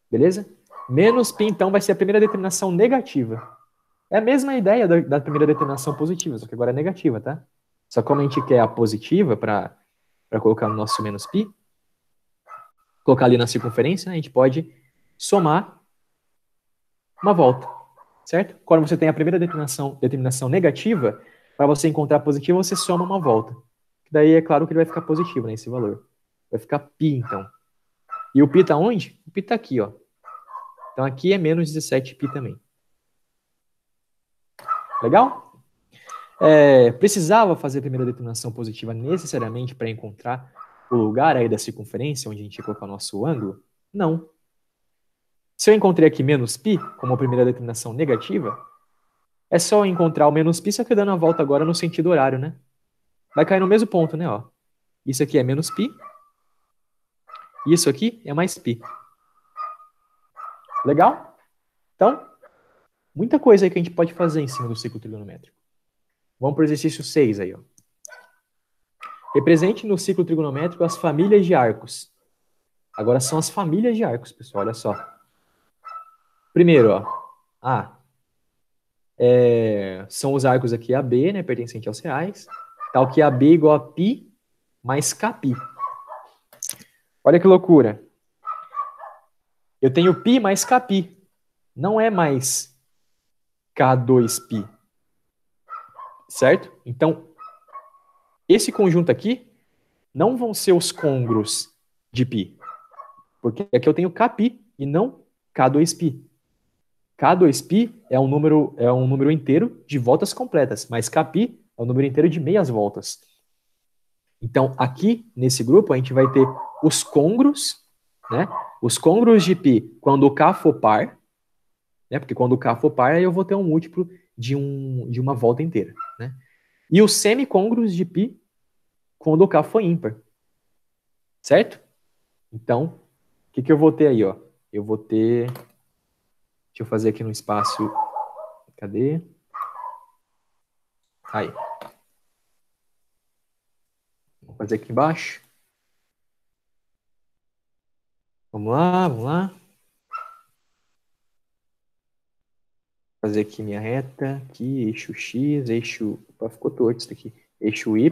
Beleza? Menos π, então, vai ser a primeira determinação negativa. É a mesma ideia da primeira determinação positiva, só que agora é negativa, tá? Só que como a gente quer a positiva para colocar no nosso menos π, colocar ali na circunferência, né, a gente pode somar uma volta, certo? Quando você tem a primeira determinação negativa, para você encontrar a positiva, você soma uma volta. Daí é claro que ele vai ficar positivo, né, esse valor. Vai ficar π, então. E o π está onde? O π está aqui, ó. Então aqui é menos 17π também. Legal? Precisava fazer a primeira determinação positiva necessariamente para encontrar o lugar aí da circunferência onde a gente ia colocar o nosso ângulo? Não. Se eu encontrei aqui menos π como a primeira determinação negativa, é só encontrar o menos π, só que dando a volta agora no sentido horário, né? Vai cair no mesmo ponto, né? Ó. Isso aqui é menos π. Isso aqui é mais π. Legal? Então, muita coisa aí que a gente pode fazer em cima do ciclo trigonométrico. Vamos para o exercício 6 aí, ó. Represente no ciclo trigonométrico as famílias de arcos. Agora são as famílias de arcos, pessoal, olha só. Primeiro, ó, são os arcos aqui AB, né, pertencente aos reais, tal que AB igual a π mais kπ. Olha que loucura. Eu tenho π mais kπ, não é mais K2π, certo? Então, esse conjunto aqui não vão ser os côngruos de π, porque aqui eu tenho kπ e não K2π. K2π é um número inteiro de voltas completas, mas kπ é um número inteiro de meias voltas. Então, aqui, nesse grupo, a gente vai ter os côngruos, né? Os côngruos de π quando o k for par, né? Porque quando o k for par, aí eu vou ter um múltiplo de uma volta inteira, né? E os semicôngruos de π quando o k for ímpar. Certo? Então, o que eu vou ter aí, ó? Eu vou ter... Deixa eu fazer aqui no espaço... Cadê? Aí. Vou fazer aqui embaixo. Vamos lá, vamos lá. Vou fazer aqui minha reta. Aqui, eixo X, eixo... Opa, ficou torto isso aqui. Eixo Y.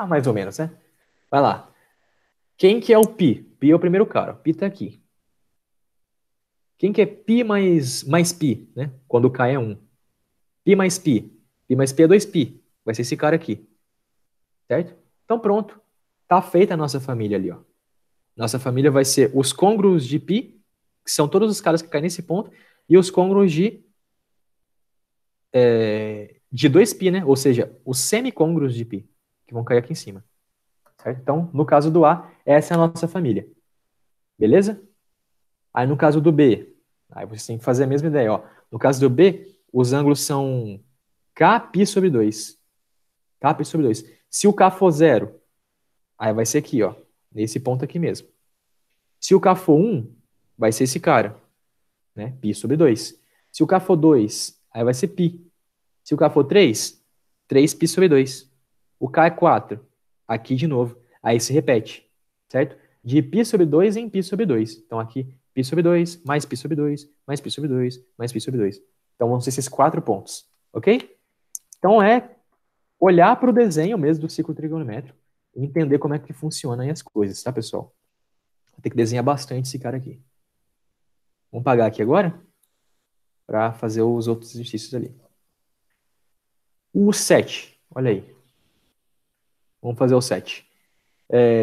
Mais ou menos, né? Vai lá. Quem que é o π? Π é o primeiro cara. Π tá aqui. Quem que é π mais π, né? Quando o k é 1. π mais π. π mais π é 2π. Vai ser esse cara aqui. Certo? Então pronto. Tá feita a nossa família ali, ó. Nossa família vai ser os côngruos de π, que são todos os caras que caem nesse ponto, e os côngruos de 2π, né? Ou seja, os semicôngruos de π, que vão cair aqui em cima. Certo? Então, no caso do A, essa é a nossa família. Beleza? Aí no caso do B, aí você tem que fazer a mesma ideia, ó. No caso do B, os ângulos são kπ sobre 2. Kπ sobre 2. Se o k for 0, aí vai ser aqui, ó. Nesse ponto aqui mesmo. Se o k for 1, vai ser esse cara, né? Π sobre 2. Se o k for 2, aí vai ser π. Se o k for 3, 3π sobre 2. O k é 4, aqui de novo. Aí se repete, certo? De π sobre 2 em π sobre 2. Então aqui, π sobre 2, mais π sobre 2, mais π sobre 2, mais π sobre 2. Então vão ser esses 4 pontos, ok? Então é olhar para o desenho mesmo do ciclo trigonométrico e entender como é que funcionam aí as coisas, tá, pessoal? Vou ter que desenhar bastante esse cara aqui. Vamos pagar aqui agora para fazer os outros exercícios ali. O 7, olha aí. Vamos fazer o 7.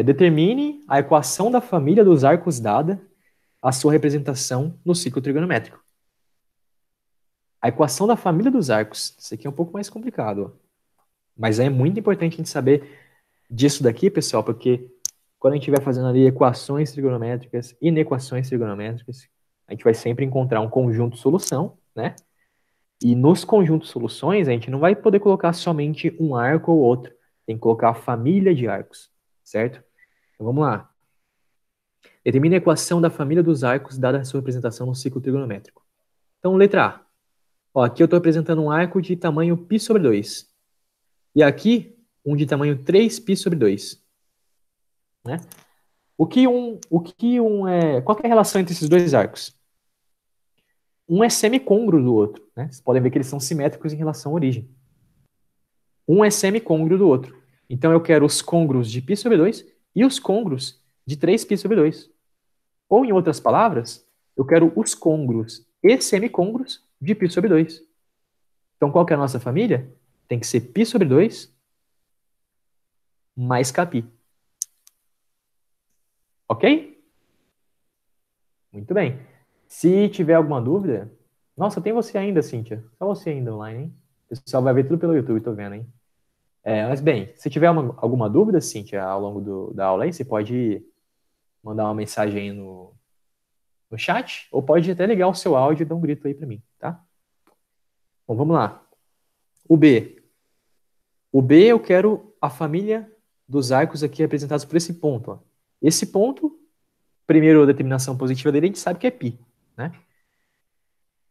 Determine a equação da família dos arcos dada a sua representação no ciclo trigonométrico. A equação da família dos arcos. Isso aqui é um pouco mais complicado, ó. Mas é muito importante a gente saber disso daqui, pessoal, porque quando a gente estiver fazendo ali equações trigonométricas, inequações trigonométricas, a gente vai sempre encontrar um conjunto solução, né? E nos conjuntos soluções, a gente não vai poder colocar somente um arco ou outro. Tem que colocar a família de arcos, certo? Então vamos lá. Determine a equação da família dos arcos dada a sua representação no ciclo trigonométrico. Então, letra A. Ó, aqui eu estou apresentando um arco de tamanho π sobre 2. E aqui, um de tamanho 3π sobre 2. Né? Qual que é a relação entre esses dois arcos? Um é semicôngruo do outro. Né? Vocês podem ver que eles são simétricos em relação à origem. Um é semicôngruo do outro. Então eu quero os côngruos de π sobre 2 e os côngruos de 3π sobre 2. Ou, em outras palavras, eu quero os côngruos e semicôngruos de π sobre 2. Então, qual que é a nossa família? Tem que ser π sobre 2 mais kπ. Ok? Muito bem. Se tiver alguma dúvida... Nossa, tem você ainda, Cíntia. Só você ainda online, hein? O pessoal vai ver tudo pelo YouTube, tô vendo, hein? Mas, bem, se tiver alguma dúvida, Cíntia, ao longo da aula aí, você pode mandar uma mensagem aí no chat, ou pode até ligar o seu áudio e dar um grito aí para mim, tá? Bom, vamos lá. O B. O B, eu quero a família dos arcos aqui representados por esse ponto. Ó. Esse ponto, primeiro a determinação positiva dele, a gente sabe que é π, né?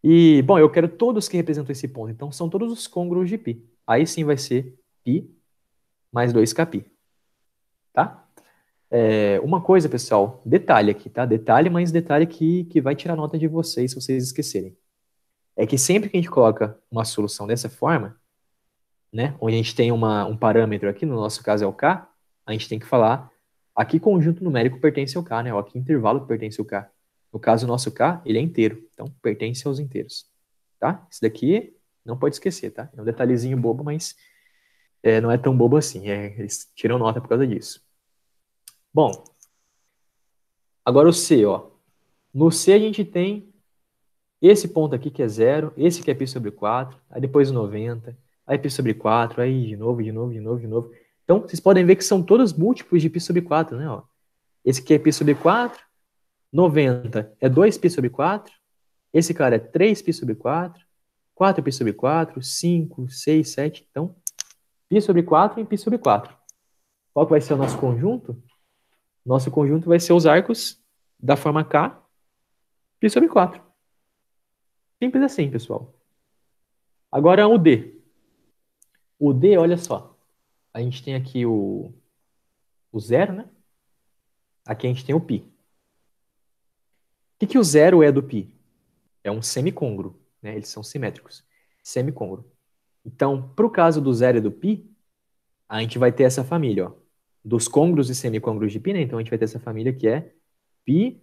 E, bom, eu quero todos que representam esse ponto. Então, são todos os côngruos de π. Aí sim vai ser π mais 2kπ. Tá? Uma coisa, pessoal, detalhe aqui, tá? Detalhe, mas detalhe que vai tirar nota de vocês se vocês esquecerem. É que sempre que a gente coloca uma solução dessa forma, né, onde a gente tem um parâmetro aqui, no nosso caso é o K, a gente tem que falar a que conjunto numérico pertence ao K, né? Ou a que intervalo pertence ao K. No caso, o nosso K, ele é inteiro, então pertence aos inteiros. Tá? Isso daqui não pode esquecer, tá? É um detalhezinho bobo, mas não é tão bobo assim. Eles tiram nota por causa disso. Bom, agora o C, ó. No C a gente tem esse ponto aqui que é 0, esse que é π sobre 4, aí depois o 90, aí π sobre 4, aí de novo, de novo, de novo, de novo. Então, vocês podem ver que são todos múltiplos de π sobre 4, né? Ó. Esse aqui é π sobre 4, 90 é 2π sobre 4, esse cara é 3π sobre 4, 4π sobre 4, 5, 6, 7. Então, π sobre 4 e π sobre 4. Qual que vai ser o nosso conjunto? Nosso conjunto vai ser os arcos da forma K, π sobre 4. Simples assim, pessoal. Agora o D. O D, olha só. A gente tem aqui o 0, né? Aqui a gente tem o π. O que o 0 é do π? É um semicôngruo, né? Eles são simétricos. Semicôngruo. Então, para o caso do 0 e do π, a gente vai ter essa família, ó, dos côngruos e semicôngruos de π, né? Então a gente vai ter essa família que é π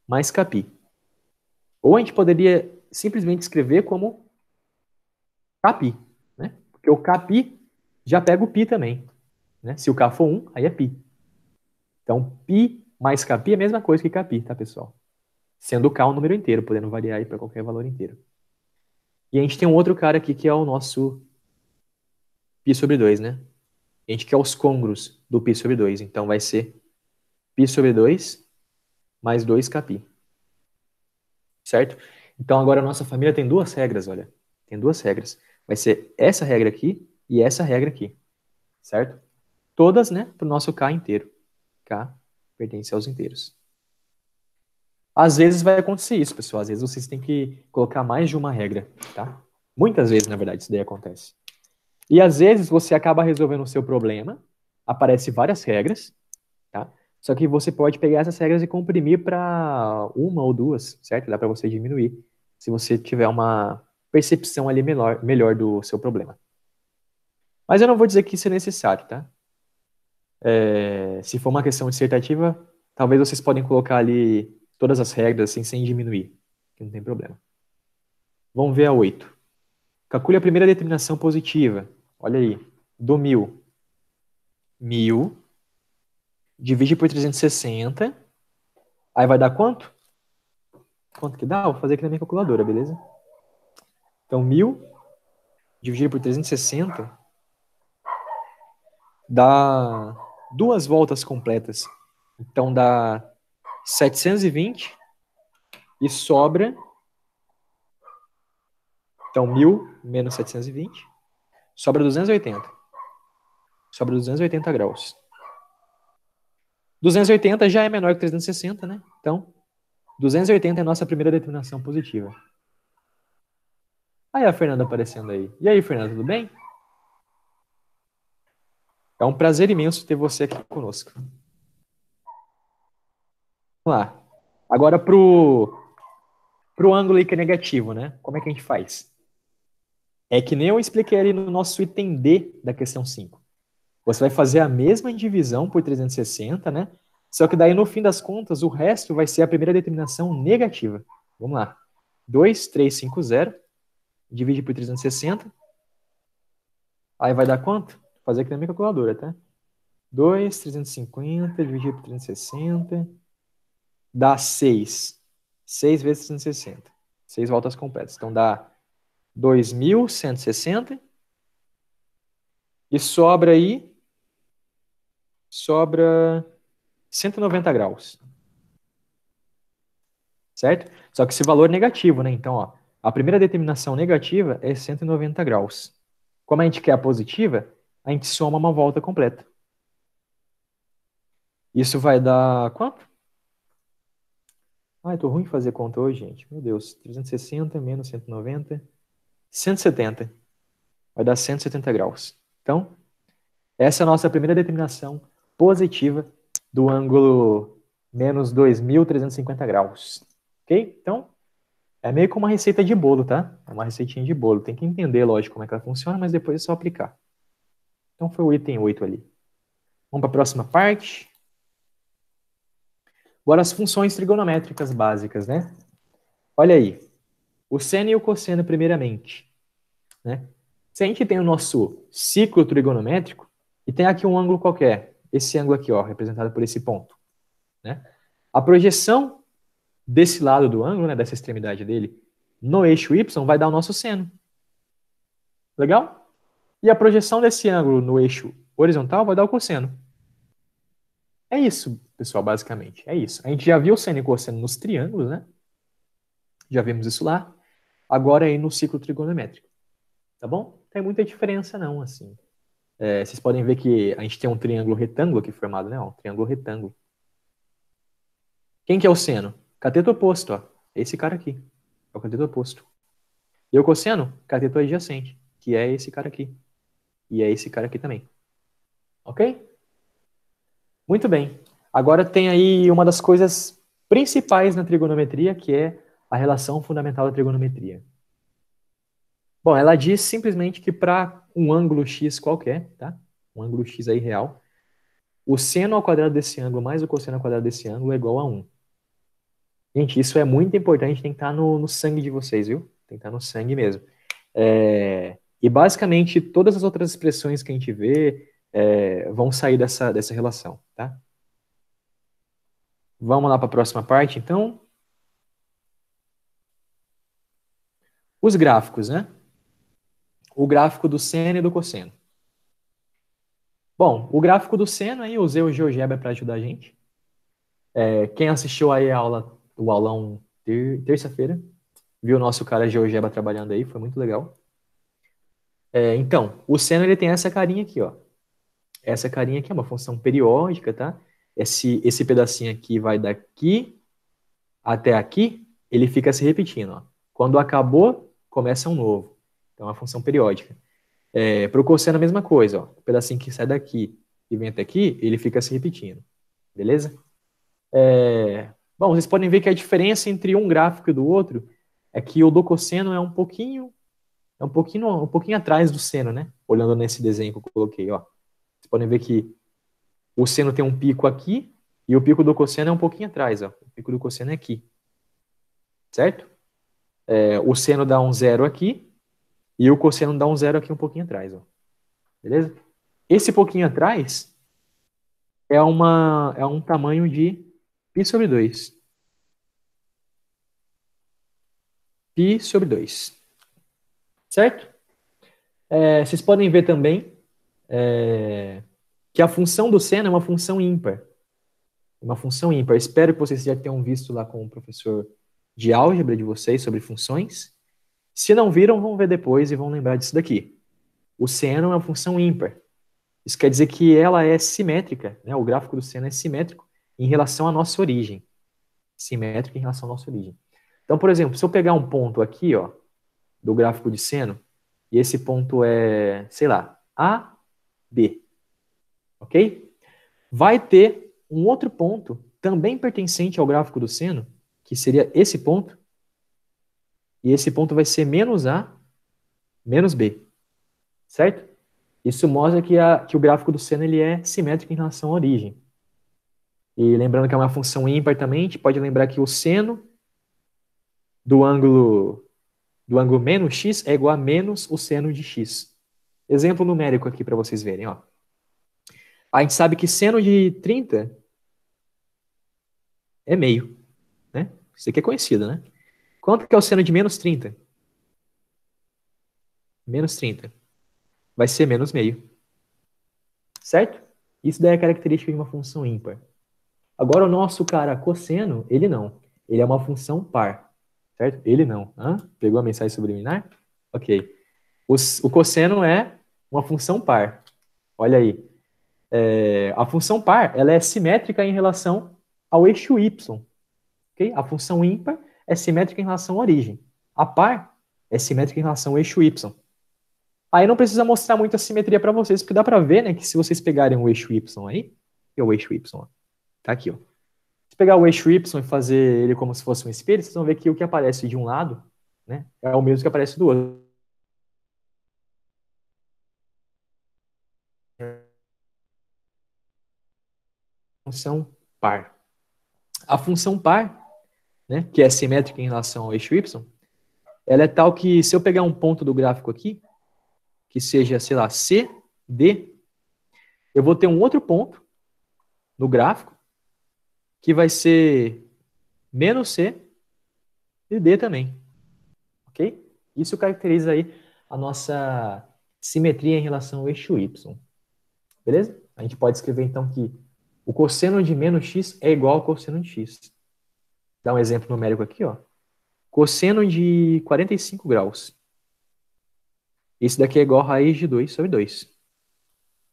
mais kπ. Ou a gente poderia simplesmente escrever como kπ, né? Porque o kπ já pega o π também, né? Se o k for 1, aí é π. Então, π mais kπ é a mesma coisa que kπ, tá, pessoal? Sendo k um número inteiro, podendo variar aí para qualquer valor inteiro. E a gente tem um outro cara aqui que é o nosso π sobre 2, né? A gente quer os côngruos do π sobre 2. Então, vai ser π sobre 2 mais 2kπ. Certo? Então, agora a nossa família tem duas regras, olha. Tem duas regras. Vai ser essa regra aqui e essa regra aqui. Certo? Todas, né, para o nosso k inteiro. K pertence aos inteiros. Às vezes vai acontecer isso, pessoal. Às vezes vocês têm que colocar mais de uma regra, tá? Muitas vezes, na verdade, isso daí acontece. E às vezes você acaba resolvendo o seu problema, aparece várias regras, tá? Só que você pode pegar essas regras e comprimir para uma ou duas, certo? Dá para você diminuir, se você tiver uma percepção ali melhor do seu problema. Mas eu não vou dizer que isso é necessário, tá? Se for uma questão dissertativa, talvez vocês podem colocar ali todas as regras assim, sem diminuir, que não tem problema. Vamos ver a 8. Calcule a primeira determinação positiva. Olha aí, do 1000. 1000 divide por 360. Aí vai dar quanto? Quanto que dá? Vou fazer aqui na minha calculadora, beleza? Então, 1000 dividido por 360 dá duas voltas completas. Então dá 720 e sobra. Então 1000 menos 720 sobra 280. Sobra 280 graus. 280 já é menor que 360, né? Então 280 é a nossa primeira determinação positiva. Aí a Fernanda aparecendo aí. E aí, Fernanda, tudo bem? É um prazer imenso ter você aqui conosco. Vamos lá. Agora pro ângulo aí que é negativo, né? Como é que a gente faz? É que nem eu expliquei ali no nosso item D da questão 5. Você vai fazer a mesma divisão por 360, né? Só que daí, no fim das contas, o resto vai ser a primeira determinação negativa. Vamos lá. 2350 divide por 360. Aí vai dar quanto? Vou fazer aqui na minha calculadora, tá? 2,350 dividido por 360 dá 6. 6 vezes 360. 6 voltas completas. Então dá 2.160. E sobra 190 graus. Certo? Só que esse valor é negativo, né? Então, ó, a primeira determinação negativa é 190 graus. Como a gente quer a positiva, a gente soma uma volta completa. Isso vai dar quanto? Ai, tô ruim de fazer conta hoje, gente. Meu Deus. 360 menos 190. 170. Vai dar 170 graus. Então, essa é a nossa primeira determinação positiva do ângulo menos 2.350 graus. Ok? Então, é meio como uma receita de bolo, tá? É uma receitinha de bolo. Tem que entender, lógico, como é que ela funciona, mas depois é só aplicar. Então, foi o item 8 ali. Vamos para a próxima parte. Agora, as funções trigonométricas básicas, né? Olha aí. O seno e o cosseno, primeiramente. Né? Se a gente tem o nosso ciclo trigonométrico e tem aqui um ângulo qualquer, esse ângulo aqui, ó, representado por esse ponto, né? A projeção desse lado do ângulo, né, dessa extremidade dele, no eixo y vai dar o nosso seno. Legal? E a projeção desse ângulo no eixo horizontal vai dar o cosseno. É isso, pessoal, basicamente. É isso. A gente já viu o seno e cosseno nos triângulos, né? Já vimos isso lá. Agora é aí no ciclo trigonométrico. Tá bom? Não tem muita diferença não, assim. Vocês podem ver que a gente tem um triângulo retângulo aqui formado, né? Um triângulo retângulo. Quem que é o seno? Cateto oposto, ó. Esse cara aqui. É o cateto oposto. E o cosseno? Cateto adjacente, que é esse cara aqui. E é esse cara aqui também. Ok? Muito bem. Agora tem aí uma das coisas principais na trigonometria, que é a relação fundamental da trigonometria. Bom, ela diz simplesmente que para um ângulo x qualquer, tá? Um ângulo x aí real, o seno ao quadrado desse ângulo mais o cosseno ao quadrado desse ângulo é igual a 1. Gente, isso é muito importante, tem que estar no sangue de vocês, viu? Tem que estar no sangue mesmo. E basicamente todas as outras expressões que a gente vê vão sair dessa relação, tá? Vamos lá para a próxima parte, então. Os gráficos, né? O gráfico do seno e do cosseno. Bom, o gráfico do seno aí eu usei o GeoGebra para ajudar a gente. Quem assistiu aí a aula, o aulão terça-feira, viu o nosso cara GeoGebra trabalhando aí, foi muito legal. Então, o seno ele tem essa carinha aqui, ó. Essa carinha aqui é uma função periódica, tá? Esse pedacinho aqui vai daqui até aqui, ele fica se repetindo, ó. Quando acabou, começa um novo. Então, é uma função periódica. Para o cosseno, a mesma coisa, ó. O pedacinho que sai daqui e vem até aqui, ele fica se repetindo. Beleza? Bom, vocês podem ver que a diferença entre um gráfico e do outro é que o do cosseno é um pouquinho atrás do seno, né? Olhando nesse desenho que eu coloquei, ó. Vocês podem ver que o seno tem um pico aqui e o pico do cosseno é um pouquinho atrás, ó. O pico do cosseno é aqui. Certo? O seno dá um zero aqui e o cosseno dá um zero aqui um pouquinho atrás, ó. Beleza? Esse pouquinho atrás é um tamanho de π sobre 2. Π sobre 2. Certo? Vocês podem ver também que a função do seno é uma função ímpar. Uma função ímpar. Espero que vocês já tenham visto lá com o professor de álgebra de vocês sobre funções. Se não viram, vão ver depois e vão lembrar disso daqui. O seno é uma função ímpar. Isso quer dizer que ela é simétrica, né? O gráfico do seno é simétrico em relação à nossa origem. Simétrico em relação à nossa origem. Então, por exemplo, se eu pegar um ponto aqui, ó, do gráfico de seno, e esse ponto é, sei lá, A, B, ok? Vai ter um outro ponto também pertencente ao gráfico do seno, que seria esse ponto, e esse ponto vai ser menos A, menos B, certo? Isso mostra que o gráfico do seno ele é simétrico em relação à origem. E lembrando que é uma função ímpar também, a gente pode lembrar que o seno do ângulo menos x é igual a menos o seno de x. Exemplo numérico aqui para vocês verem, ó. A gente sabe que seno de 30 é meio, né? Isso aqui é conhecido, né? Quanto que é o seno de menos 30? Menos 30. Vai ser menos meio. Certo? Isso daí é característica de uma função ímpar. Agora o nosso cara cosseno, ele não. Ele é uma função par. Certo? Ele não. Hã? Pegou a mensagem subliminar? Ok. O cosseno é uma função par. Olha aí. A função par ela é simétrica em relação ao eixo y. Okay? A função ímpar é simétrica em relação à origem. A par é simétrica em relação ao eixo y. Aí não precisa mostrar muita simetria para vocês, porque dá para ver, né, que se vocês pegarem o eixo y aí, que é o eixo y, ó, tá aqui, ó. Se pegar o eixo y e fazer ele como se fosse um espelho, vocês vão ver que o que aparece de um lado, né, é o mesmo que aparece do outro. Função par. A função par, né, que é simétrica em relação ao eixo y, ela é tal que se eu pegar um ponto do gráfico aqui, que seja, sei lá, C, D, eu vou ter um outro ponto no gráfico que vai ser menos C e D também. Ok? Isso caracteriza aí a nossa simetria em relação ao eixo y. Beleza? A gente pode escrever então que o cosseno de menos x é igual ao cosseno de x. Dá um exemplo numérico aqui, ó. Cosseno de 45 graus. Esse daqui é igual a raiz de 2 sobre 2.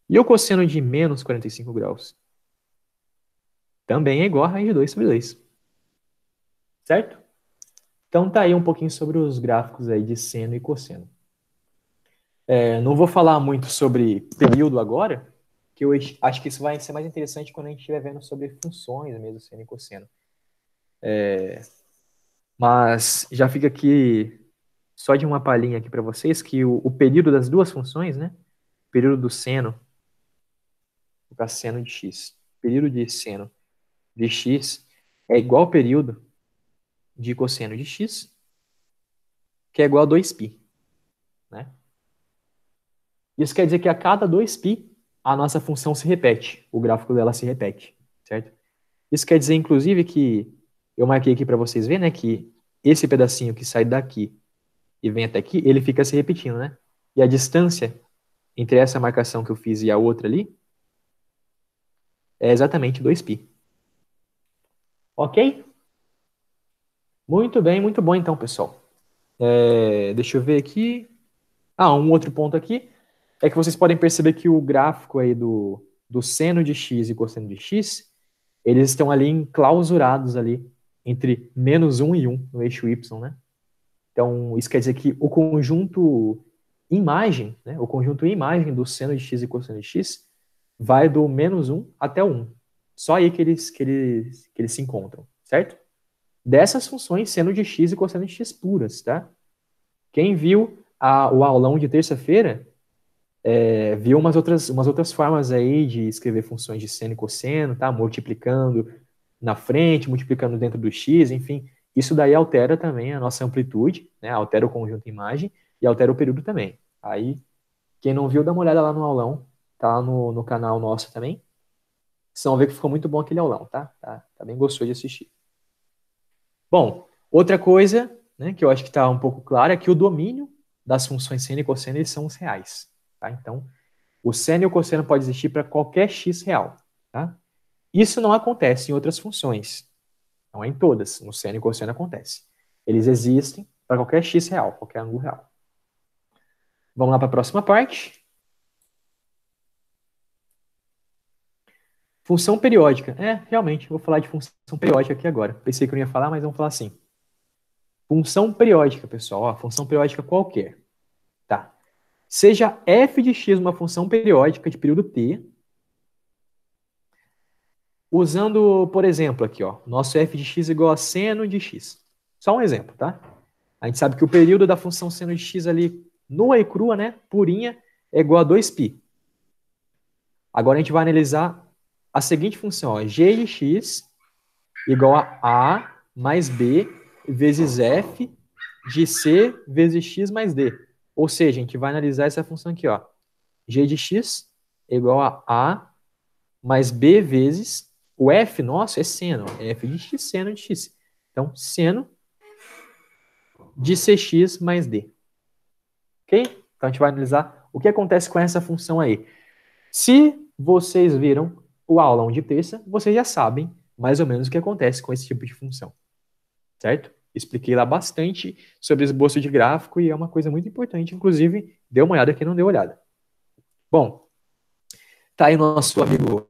E o cosseno de menos 45 graus? Também é igual a raiz de 2 sobre 2. Certo? Então tá aí um pouquinho sobre os gráficos aí de seno e cosseno. Não vou falar muito sobre período agora, que eu acho que isso vai ser mais interessante quando a gente estiver vendo sobre funções mesmo, seno e cosseno. Mas já fica aqui só de uma palhinha aqui para vocês que o período das duas funções, né? O período do seno, vou colocar seno de x. O período de seno de x é igual ao período de cosseno de x, que é igual a 2π, né? Isso quer dizer que a cada 2π a nossa função se repete, o gráfico dela se repete, certo? Isso quer dizer, inclusive, que eu marquei aqui para vocês verem, né, que esse pedacinho que sai daqui e vem até aqui, ele fica se repetindo, né? E a distância entre essa marcação que eu fiz e a outra ali é exatamente 2π. Ok? Muito bom então, pessoal. Deixa eu ver aqui. Um outro ponto aqui é que vocês podem perceber que o gráfico aí do seno de x e cosseno de x, eles estão ali enclausurados ali entre menos 1 e 1 no eixo y, né? Então, isso quer dizer que o conjunto imagem, né? O conjunto imagem do seno de x e cosseno de x vai do menos 1 até o 1. Só aí que eles se encontram, certo? Dessas funções seno de x e cosseno de x puras, tá? Quem viu o aulão de terça-feira viu umas outras formas aí de escrever funções de seno e cosseno, tá? Multiplicando na frente, multiplicando dentro do x, enfim. Isso daí altera também a nossa amplitude, né? Altera o conjunto imagem e altera o período também. Aí, quem não viu, dá uma olhada lá no aulão, tá lá no canal nosso também. Vocês vão ver que ficou muito bom aquele aulão, tá? Tá bem gostoso de assistir. Bom, outra coisa, né, que eu acho que está um pouco claro é que o domínio das funções seno e cosseno eles são os reais, tá? Então, O seno e o cosseno podem existir para qualquer x real. Tá? Isso não acontece em outras funções. Não é em todas. No seno e cosseno acontece. Eles existem para qualquer x real, qualquer ângulo real. Vamos lá para a próxima parte. Função periódica. Realmente, vou falar de função periódica aqui agora. Pensei que eu não ia falar, mas vamos falar assim. Função periódica, pessoal. Ó, função periódica qualquer. Tá. Seja f de x uma função periódica de período t, usando, por exemplo, aqui, ó, nosso f de x igual a seno de x. Só um exemplo, tá? A gente sabe que o período da função seno de x ali, nua e crua, né, purinha, é igual a 2π. Agora a gente vai analisar a seguinte função, ó, g de x igual a mais b vezes f de c vezes x mais d. Ou seja, a gente vai analisar essa função aqui, ó. G de x é igual a mais b vezes o f nosso é seno, é f de x, seno de x. Então, seno de cx mais d. Ok? Então, a gente vai analisar o que acontece com essa função aí. Se vocês viram o aulão de terça, vocês já sabem mais ou menos o que acontece com esse tipo de função. Certo? Expliquei lá bastante sobre esboço de gráfico e é uma coisa muito importante. Inclusive, dê uma olhada quem não deu olhada. Bom, tá aí nosso amigo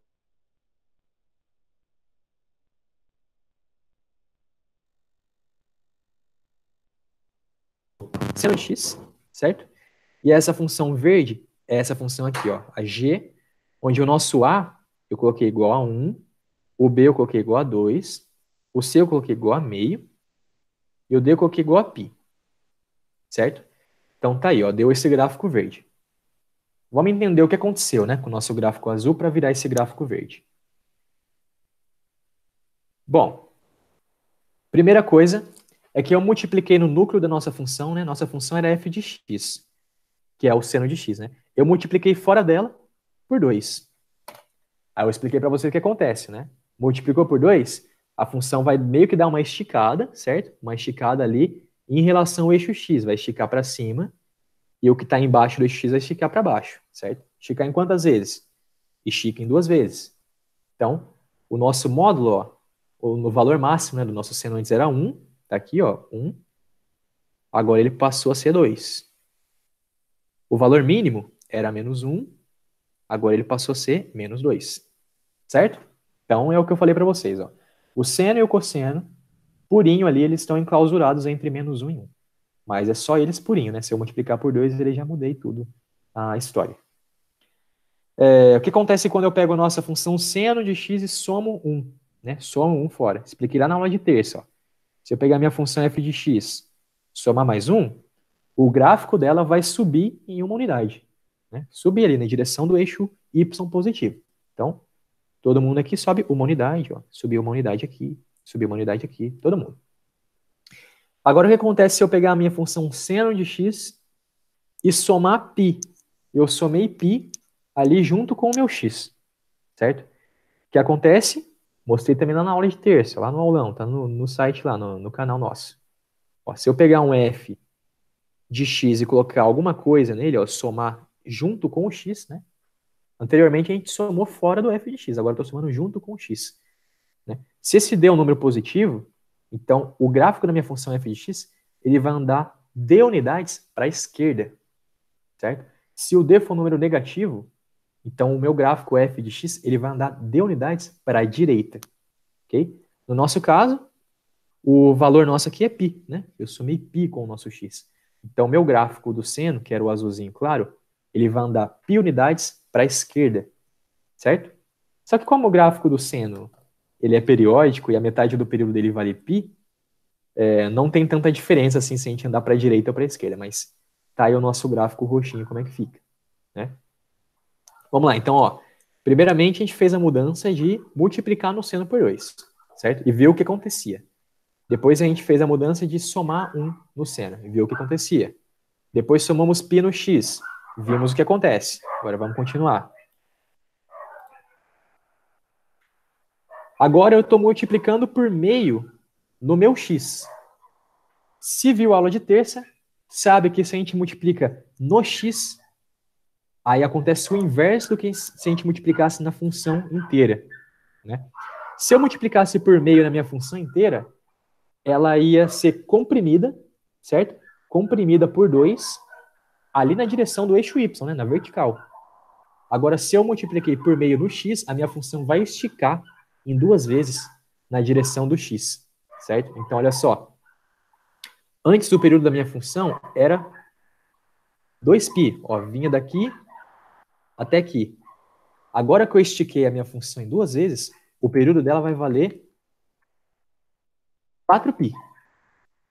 seno de x, certo? E essa função verde é essa função aqui, ó, a g, onde o nosso a eu coloquei igual a 1, o b eu coloquei igual a 2, o c eu coloquei igual a meio, e o d eu coloquei igual a π, certo? Então tá aí, ó, deu esse gráfico verde. Vamos entender o que aconteceu, né, com o nosso gráfico azul para virar esse gráfico verde. Bom, primeira coisa é que eu multipliquei no núcleo da nossa função, né? Nossa função era f de x, que é o seno de x, né? Eu multipliquei fora dela por 2. Aí eu expliquei para você o que acontece, né? Multiplicou por 2, a função vai meio que dar uma esticada, certo? Uma esticada ali em relação ao eixo x, vai esticar para cima, e o que está embaixo do eixo x vai esticar para baixo, certo? Esticar em quantas vezes? Estica em 2 vezes. Então, o nosso módulo, ó, no valor máximo, né, do nosso seno antes era 1, tá aqui, ó, 1. Agora ele passou a ser 2. O valor mínimo era menos 1, agora ele passou a ser menos 2. Certo? Então é o que eu falei para vocês, ó. O seno e o cosseno, purinho ali, eles estão enclausurados entre menos 1 e 1. Mas é só eles purinho, né? Se eu multiplicar por 2, ele já mudei tudo a história. O que acontece quando eu pego a nossa função seno de x e somo 1? Né? Somo 1 fora. Expliquei lá na aula de terça. Ó. Se eu pegar a minha função f de x, somar mais 1, o gráfico dela vai subir em uma unidade. Né? Subir ali na direção do eixo y positivo. Então, todo mundo aqui sobe uma unidade, ó. Subiu uma unidade aqui, subiu uma unidade aqui, todo mundo. Agora, o que acontece se eu pegar a minha função seno de x e somar π? Eu somei π ali junto com o meu x, certo? O que acontece? Mostrei também lá na aula de terça, lá no aulão, tá no site lá, no canal nosso. Ó, se eu pegar um f de x e colocar alguma coisa nele, ó, somar junto com o x, né? Anteriormente a gente somou fora do f de x, agora eu estou somando junto com o x. Né? Se esse d é um número positivo, então o gráfico da minha função f de x, ele vai andar d unidades para a esquerda, certo? Se o d for um número negativo, então o meu gráfico f de x, ele vai andar d unidades para a direita, ok? No nosso caso, o valor nosso aqui é π, né? Eu somei π com o nosso x. Então, meu gráfico do seno, que era o azulzinho claro, ele vai andar π unidades para a esquerda, certo? Só que como o gráfico do seno ele é periódico e a metade do período dele vale π, não tem tanta diferença assim se a gente andar para a direita ou para a esquerda, mas tá aí o nosso gráfico roxinho, como é que fica, né? Vamos lá, então, ó. Primeiramente, a gente fez a mudança de multiplicar no seno por 2, certo? E ver o que acontecia. Depois a gente fez a mudança de somar 1 no seno e viu o que acontecia. Depois somamos π no x, vimos o que acontece. Agora vamos continuar. Agora eu estou multiplicando por meio no meu x. Se viu a aula de terça, sabe que se a gente multiplica no x, aí acontece o inverso do que se a gente multiplicasse na função inteira, né? Se eu multiplicasse por meio na minha função inteira, ela ia ser comprimida, certo? Comprimida por 2, ali na direção do eixo y, né? Na vertical. Agora, se eu multipliquei por meio no x, a minha função vai esticar em 2 vezes na direção do x, certo? Então, olha só. Antes do período da minha função era 2π. Ó, vinha daqui até aqui. Agora que eu estiquei a minha função em 2 vezes, o período dela vai valer 4π,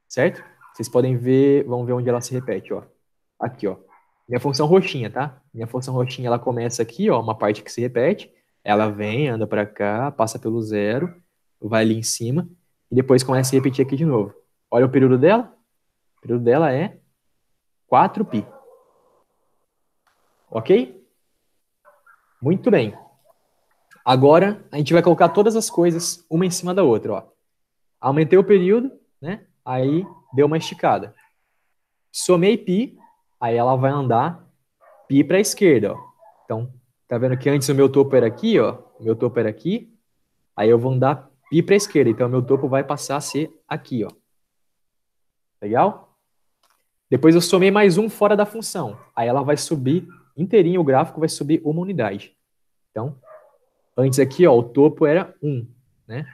certo? Vocês podem ver, vamos ver onde ela se repete, ó. Aqui, ó. Minha função roxinha, tá? Minha função roxinha, ela começa aqui, ó, uma parte que se repete. Ela vem, anda para cá, passa pelo zero, vai ali em cima, e depois começa a se repetir aqui de novo. Olha o período dela. O período dela é 4π. Ok? Muito bem. Agora, a gente vai colocar todas as coisas uma em cima da outra, ó. Aumentei o período, né? Aí deu uma esticada. Somei π, aí ela vai andar π para a esquerda, ó. Então, tá vendo que antes o meu topo era aqui, ó. O meu topo era aqui. Aí eu vou andar π para a esquerda. Então, o meu topo vai passar a ser aqui, ó. Legal? Depois eu somei mais um fora da função. Aí ela vai subir inteirinho, o gráfico vai subir uma unidade. Então, antes aqui, ó, o topo era 1, né?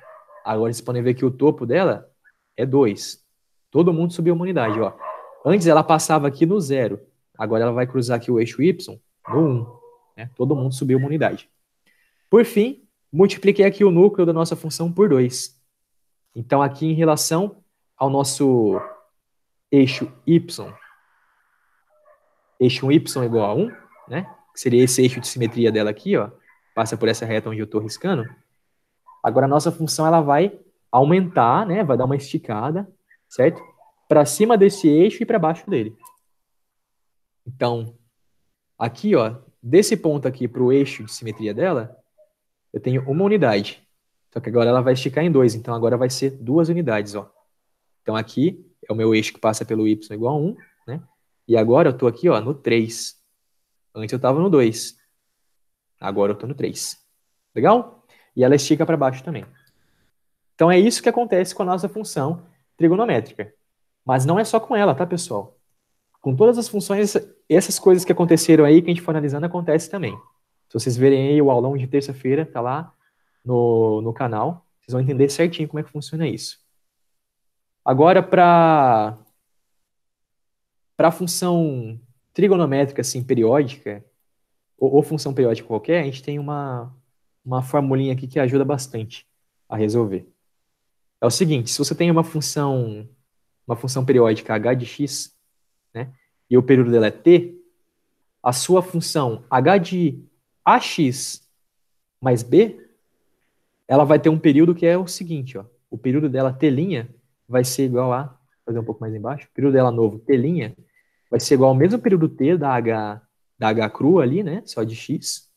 Agora vocês podem ver que o topo dela é 2. Todo mundo subiu uma unidade, ó. Antes ela passava aqui no 0. Agora ela vai cruzar aqui o eixo y no 1. Né? Todo mundo subiu uma unidade. Por fim, multipliquei aqui o núcleo da nossa função por 2. Então, aqui em relação ao nosso eixo y, eixo y igual a 1, né? Que seria esse eixo de simetria dela aqui, ó. Passa por essa reta onde eu estou riscando. Agora, a nossa função ela vai aumentar, né? Vai dar uma esticada, certo? Para cima desse eixo e para baixo dele. Então, aqui, ó, desse ponto aqui para o eixo de simetria dela, eu tenho uma unidade. Só que agora ela vai esticar em 2, então agora vai ser 2 unidades, ó. Então aqui é o meu eixo que passa pelo y igual a 1, né? E agora eu estou aqui, ó, no 3. Antes eu estava no 2. Agora eu estou no 3. Legal? E ela estica para baixo também. Então é isso que acontece com a nossa função trigonométrica. Mas não é só com ela, tá, pessoal? Com todas as funções, essas coisas que aconteceram aí, que a gente for analisando, acontece também. Se vocês verem aí o aulão de terça-feira, tá lá no canal, vocês vão entender certinho como é que funciona isso. Agora, para a função trigonométrica, assim, periódica, ou função periódica qualquer, a gente tem uma formulinha aqui que ajuda bastante a resolver. É o seguinte, se você tem uma função periódica h de x, né, e o período dela é t, a sua função h de ax mais b, ela vai ter um período que é o seguinte, ó, o período dela t' vai ser igual a, vou fazer um pouco mais embaixo, o período dela novo t' vai ser igual ao mesmo período t da h crua ali, né, só de x,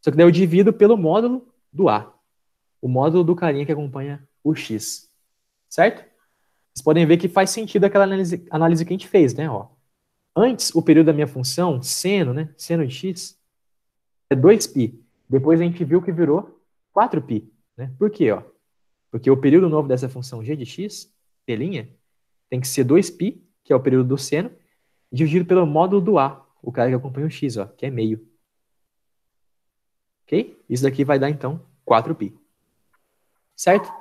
só que daí eu divido pelo módulo do a, o módulo do carinha que acompanha o x, certo? Vocês podem ver que faz sentido aquela análise que a gente fez, né, ó. Antes, o período da minha função, seno, né, seno de x, é 2π. Depois a gente viu que virou 4π, né? Por quê, ó? Porque o período novo dessa função g de x, t', tem que ser 2π, que é o período do seno, dividido pelo módulo do a, o cara que acompanha o x, ó, que é meio. Ok? Isso daqui vai dar, então, 4π. Certo?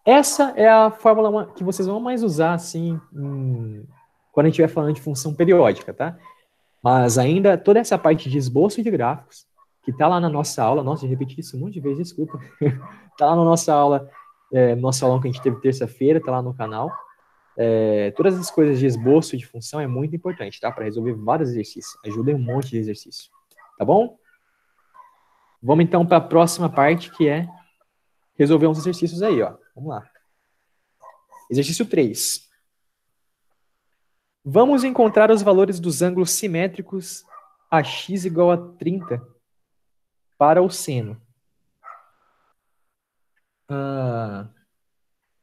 Essa é a fórmula que vocês vão mais usar, assim, quando a gente estiver falando de função periódica, tá? Mas ainda, toda essa parte de esboço de gráficos, que está lá na nossa aula, nossa, eu repeti isso um monte de vezes, desculpa. Está lá na nossa aula, nosso aulão que a gente teve terça-feira, está lá no canal. Todas as coisas de esboço de função é muito importante, tá? Para resolver vários exercícios. Ajuda em um monte de exercício. Tá bom? Vamos então para a próxima parte, que é resolver uns exercícios aí, ó. Vamos lá. Exercício 3. Vamos encontrar os valores dos ângulos simétricos AX igual a 30 para o seno.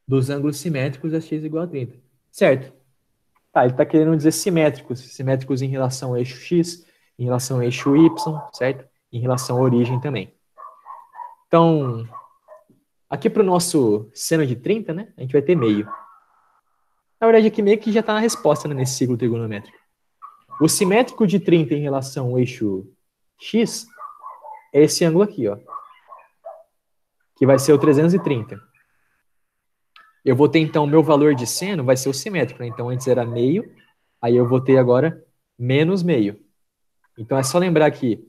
Dos ângulos simétricos AX igual a 30. Certo. Tá, ele está querendo dizer simétricos. Simétricos em relação ao eixo X, em relação ao eixo Y, certo? Em relação à origem também. Então, aqui para o nosso seno de 30, né, a gente vai ter meio. Na verdade, aqui meio que já está na resposta, né, nesse ciclo trigonométrico. O simétrico de 30 em relação ao eixo X é esse ângulo aqui, ó, que vai ser o 330. Eu vou ter, então, o meu valor de seno vai ser o simétrico, né? Então, antes era meio, aí eu vou ter agora menos meio. Então, é só lembrar que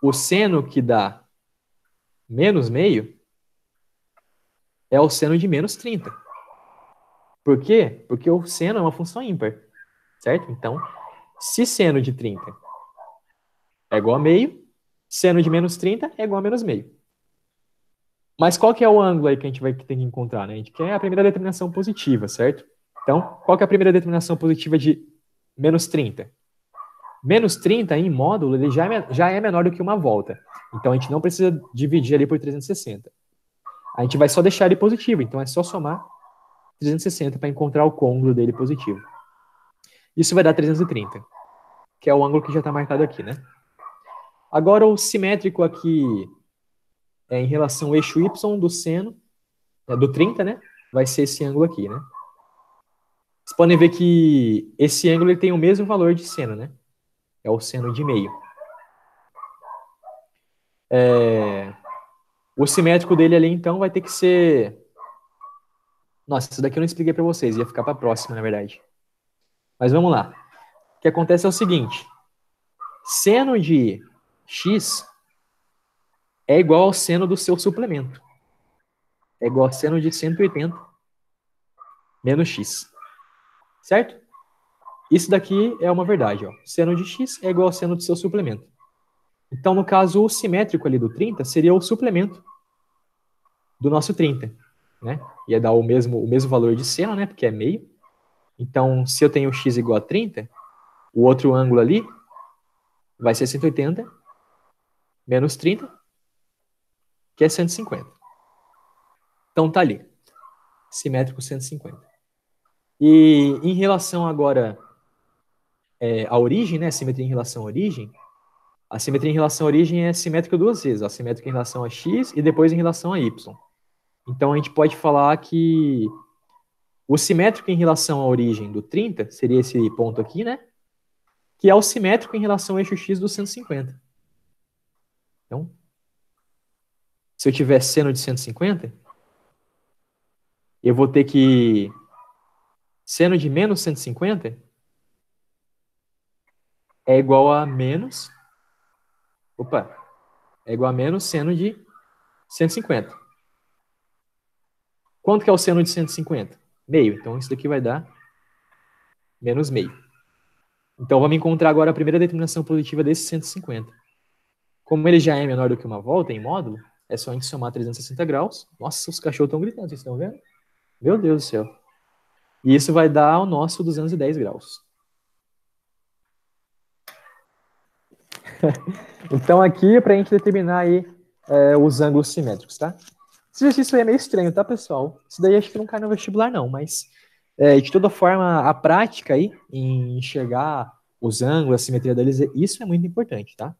o seno que dá menos meio é o seno de menos 30. Por quê? Porque o seno é uma função ímpar, certo? Então, se seno de 30 é igual a meio, seno de menos 30 é igual a menos meio. Mas qual que é o ângulo aí que a gente vai ter que encontrar, né? A gente quer a primeira determinação positiva, certo? Então, qual que é a primeira determinação positiva de menos 30? Menos 30 em módulo, ele já é menor do que uma volta. Então, a gente não precisa dividir ali por 360. A gente vai só deixar ele positivo. Então, é só somar 360 para encontrar o côngruo dele positivo. Isso vai dar 330, que é o ângulo que já está marcado aqui, né? Agora, o simétrico aqui é em relação ao eixo Y do seno, do 30, né? Vai ser esse ângulo aqui, né? Vocês podem ver que esse ângulo ele tem o mesmo valor de seno, né? É o seno de meio. O simétrico dele ali, então, vai ter que ser... Nossa, isso daqui eu não expliquei para vocês, ia ficar para a próxima, na verdade. Mas vamos lá. O que acontece é o seguinte. Seno de x é igual ao seno do seu suplemento. É igual a seno de 180 menos x. Certo? Isso daqui é uma verdade. Ó. Seno de x é igual ao seno do seu suplemento. Então, no caso, o simétrico ali do 30 seria o suplemento do nosso 30. Né? Ia dar o mesmo valor de seno, né? Porque é meio. Então, se eu tenho x igual a 30, o outro ângulo ali vai ser 180 menos 30, que é 150. Então, tá ali. Simétrico 150. E em relação agora à origem, né? Simetria em relação à origem, a simetria em relação à origem é simétrica duas vezes. A simétrica em relação a x e depois em relação a y. Então, a gente pode falar que o simétrico em relação à origem do 30 seria esse ponto aqui, né? Que é o simétrico em relação ao eixo x do 150. Então, se eu tiver seno de 150, eu vou ter que seno de menos 150 é igual a menos... Opa! É igual a menos seno de 150. Quanto que é o seno de 150? Meio. Então, isso daqui vai dar menos meio. Então, vamos encontrar agora a primeira determinação positiva desse 150. Como ele já é menor do que uma volta em módulo, é só a gente somar 360 graus. Nossa, os cachorros estão gritando, vocês estão vendo? Meu Deus do céu. E isso vai dar o nosso 210 graus. Então, aqui é para a gente determinar aí os ângulos simétricos, tá? Esse exercício aí é meio estranho, tá, pessoal? Isso daí acho que não cai no vestibular, não, mas de toda forma, a prática aí em enxergar os ângulos, a simetria deles, isso é muito importante, tá?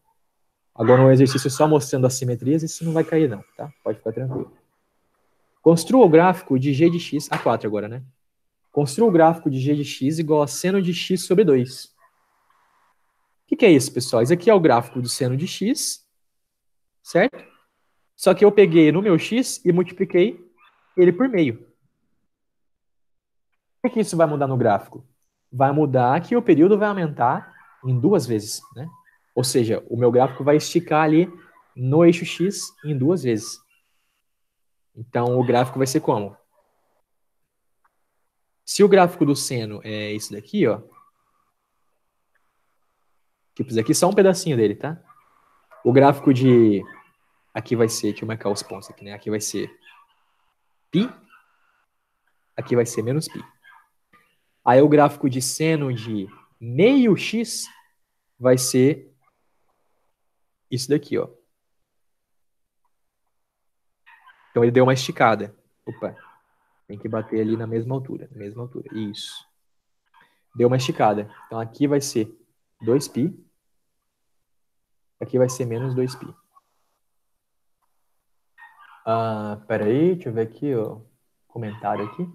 Agora, um exercício só mostrando as simetrias, isso não vai cair, não, tá? Pode ficar tranquilo. Construa o gráfico de g de x, A4 agora, né? Construa o gráfico de g de x igual a seno de x sobre 2. O que é isso, pessoal? Isso aqui é o gráfico do seno de x, certo? Só que eu peguei no meu x e multipliquei ele por meio. O que isso vai mudar no gráfico? Vai mudar que o período vai aumentar em 2 vezes, né? Ou seja, o meu gráfico vai esticar ali no eixo x em 2 vezes. Então, o gráfico vai ser como? Se o gráfico do seno é esse daqui, ó. Tipo, isso aqui é só um pedacinho dele, tá? O gráfico de... Aqui vai ser, deixa eu marcar os pontos aqui, né? Aqui vai ser π. Aqui vai ser menos π. Aí o gráfico de seno de meio x vai ser isso daqui, ó. Então ele deu uma esticada. Opa, tem que bater ali na mesma altura. Isso. Deu uma esticada. Então aqui vai ser 2π. Aqui vai ser menos 2π. Pera aí, deixa eu ver aqui, ó. Comentário aqui.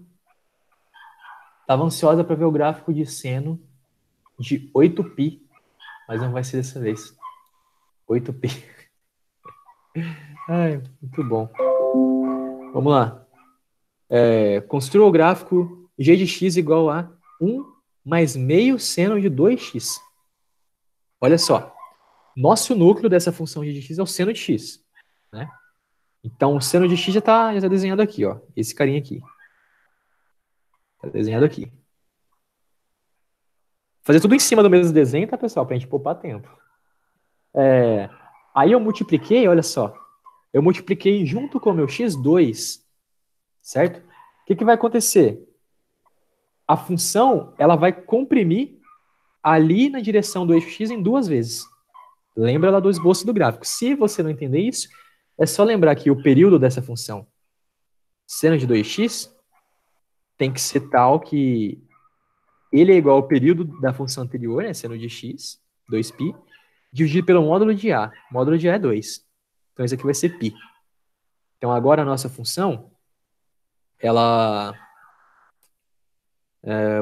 Tava ansiosa para ver o gráfico de seno de 8π, mas não vai ser dessa vez. 8π. Ai, muito bom. Vamos lá. Construa o gráfico g de x igual a 1 mais meio seno de 2x. Olha só. Nosso núcleo dessa função g de x é o seno de x, né? Então, o seno de x já tá desenhado aqui, ó. Esse carinha aqui. Tá desenhado aqui. Fazer tudo em cima do mesmo desenho, tá, pessoal? Pra gente poupar tempo. Aí eu multipliquei, olha só. Eu multipliquei junto com o meu x2, certo? O que vai acontecer? A função, ela vai comprimir ali na direção do eixo x em 2 vezes. Lembra lá do esboço do gráfico. Se você não entender isso, é só lembrar que o período dessa função seno de 2x tem que ser tal que ele é igual ao período da função anterior, né, seno de x, 2π, dividido pelo módulo de A. O módulo de A é 2. Então, isso aqui vai ser π. Então, agora a nossa função, ela...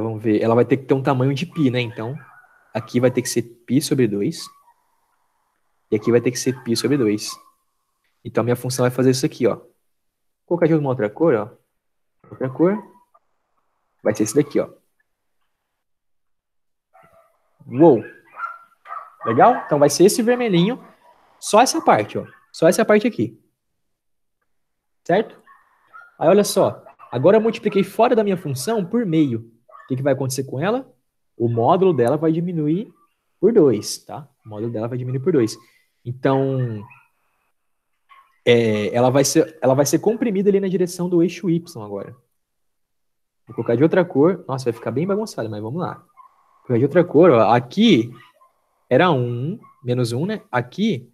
vamos ver, ela vai ter que ter um tamanho de π, né? Então, aqui vai ter que ser π sobre 2. E aqui vai ter que ser π sobre 2. Então, a minha função vai fazer isso aqui, ó. Vou colocar de uma outra cor, ó. Outra cor. Vai ser esse daqui, ó. Uou! Legal? Então, vai ser esse vermelhinho. Só essa parte, ó. Só essa parte aqui. Certo? Aí, olha só. Agora eu multipliquei fora da minha função por meio. O que vai acontecer com ela? O módulo dela vai diminuir por 2, tá? O módulo dela vai diminuir por 2. Então, ela vai ser comprimida ali na direção do eixo y agora. Vou colocar de outra cor. Nossa, vai ficar bem bagunçado, mas vamos lá. Vou colocar de outra cor, ó. Aqui era 1, menos 1, né? Aqui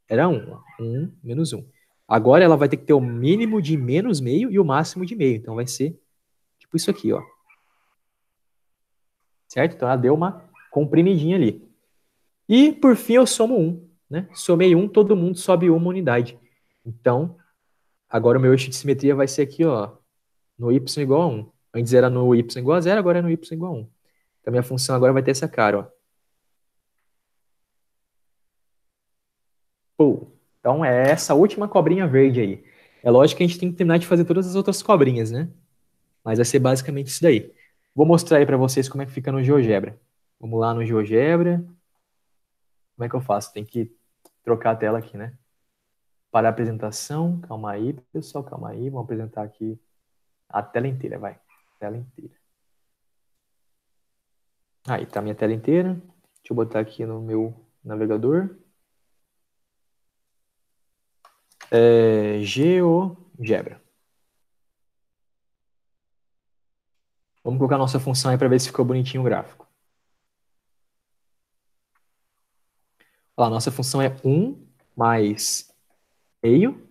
era 1, ó. 1, menos 1. Agora ela vai ter que ter o mínimo de menos meio e o máximo de meio. Então vai ser tipo isso aqui, ó. Certo? Então ela deu uma comprimidinha ali. E por fim eu somo 1, né? Somei 1, todo mundo sobe uma unidade. Então, agora o meu eixo de simetria vai ser aqui, ó, no y igual a 1. Antes era no y igual a 0, agora é no y igual a 1. Então, minha função agora vai ter essa cara, ó. Pô. Então, é essa última cobrinha verde aí. É lógico que a gente tem que terminar de fazer todas as outras cobrinhas, né? Mas vai ser basicamente isso daí. Vou mostrar aí para vocês como é que fica no GeoGebra. Vamos lá no GeoGebra. Como é que eu faço? Tem que trocar a tela aqui, né? Para a apresentação. Calma aí, pessoal. Calma aí. Vamos apresentar aqui a tela inteira, vai. Tela inteira. Aí, tá a minha tela inteira. Deixa eu botar aqui no meu navegador. GeoGebra. Vamos colocar a nossa função aí para ver se ficou bonitinho o gráfico. Olha lá, nossa função é 1 mais meio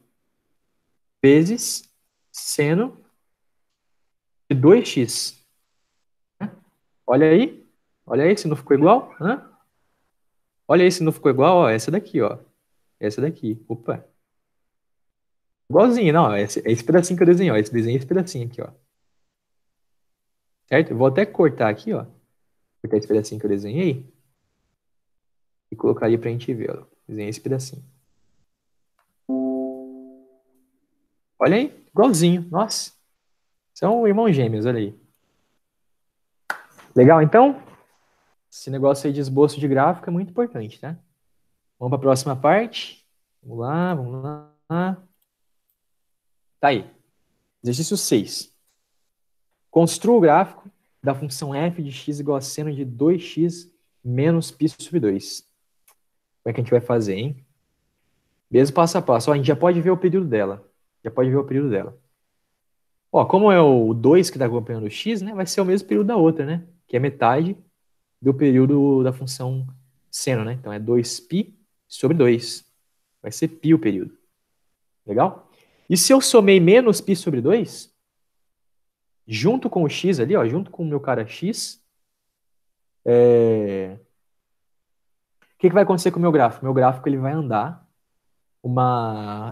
vezes seno de 2x. Olha aí. Olha aí se não ficou igual. Hã? Olha aí se não ficou igual. Ó, essa daqui, ó. Essa daqui. Opa. Igualzinho, não. É esse pedacinho que eu desenhei, ó. Esse desenho é esse pedacinho aqui, ó. Certo? Eu vou até cortar aqui, ó. Cortar esse pedacinho que eu desenhei. E colocar ali pra gente ver, ó. Desenhei esse pedacinho. Olha aí. Igualzinho. Nossa. São irmãos gêmeos, olha aí. Legal, então? Esse negócio aí de esboço de gráfico é muito importante, tá? Vamos para a próxima parte. Vamos lá, vamos lá. Tá aí. Exercício 6. Construa o gráfico da função f de x igual a seno de 2x menos π sobre 2. Como é que a gente vai fazer, hein? Mesmo passo a passo. Ó, a gente já pode ver o período dela. Já pode ver o período dela. Ó, como é o 2 que está acompanhando o x, né? Vai ser o mesmo período da outra, né? Que é metade do período da função seno, né? Então é 2π sobre 2. Vai ser π o período. Legal? E se eu somei menos π sobre 2, junto com o x ali, ó, junto com o meu cara x, que vai acontecer com o meu gráfico? Meu gráfico ele vai andar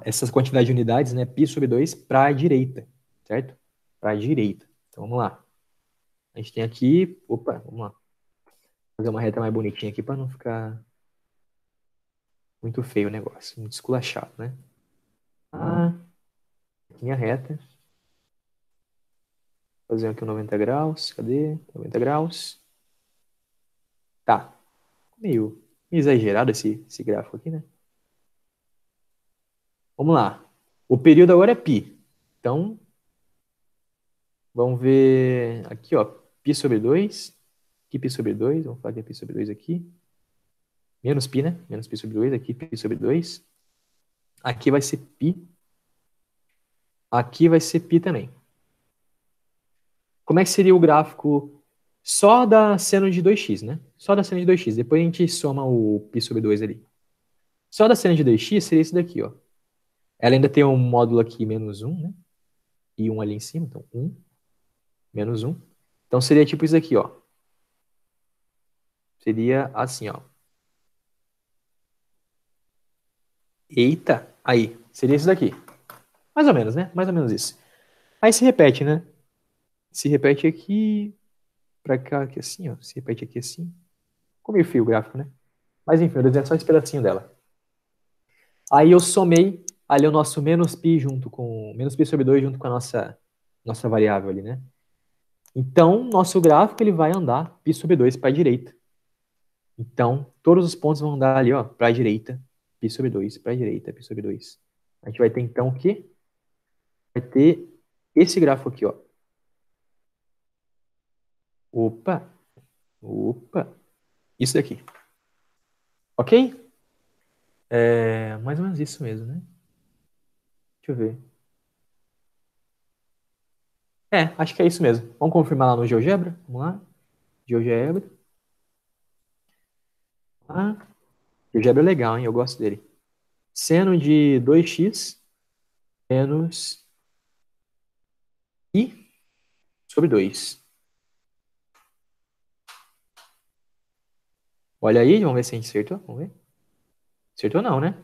essa quantidade de unidades, né, π sobre 2, para a direita, certo? Para a direita. Então, vamos lá. A gente tem aqui... Opa, vamos lá. Vou fazer uma reta mais bonitinha aqui para não ficar muito feio o negócio, muito esculachado, né? Linha reta. Fazer aqui 90 graus. Cadê? 90 graus. Tá. Meio exagerado esse gráfico aqui, né? Vamos lá. O período agora é π. Então, vamos ver aqui, ó. π sobre 2. Aqui π sobre 2. Vamos falar que é π sobre 2 aqui. Menos π, né? Menos π sobre 2. Aqui π sobre 2. Aqui vai ser π. Aqui vai ser π também. Como é que seria o gráfico só da seno de 2x, né? Só da seno de 2x. Depois a gente soma o π sobre 2 ali. Só da seno de 2x seria esse daqui, ó. Ela ainda tem um módulo aqui menos 1, né? E 1 ali em cima. Então, 1 menos 1. Então, seria tipo isso aqui, ó. Seria assim, ó. Eita! Aí, seria isso daqui. Mais ou menos, né? Mais ou menos isso. Aí se repete, né? Se repete aqui, pra cá, aqui assim, ó. Se repete aqui assim. Ficou meio feio o gráfico, né? Mas enfim, eu desenho só esse pedacinho dela. Aí eu somei ali o nosso menos π junto com... Menos π sobre 2 junto com a nossa variável ali, né? Então, nosso gráfico ele vai andar π sobre 2 para a direita. Então, todos os pontos vão andar ali, ó, para a direita, π sobre 2, para a direita, π sobre 2. A gente vai ter, então, o quê? Vai ter esse gráfico aqui, ó. Opa, opa. Isso daqui. Ok? É mais ou menos isso mesmo, né? Deixa eu ver. É, acho que é isso mesmo. Vamos confirmar lá no GeoGebra? Vamos lá. GeoGebra. Ah, GeoGebra é legal, hein? Eu gosto dele. Seno de 2x menos i sobre 2. Olha aí, vamos ver se a gente acertou. Vamos ver. Acertou não, né?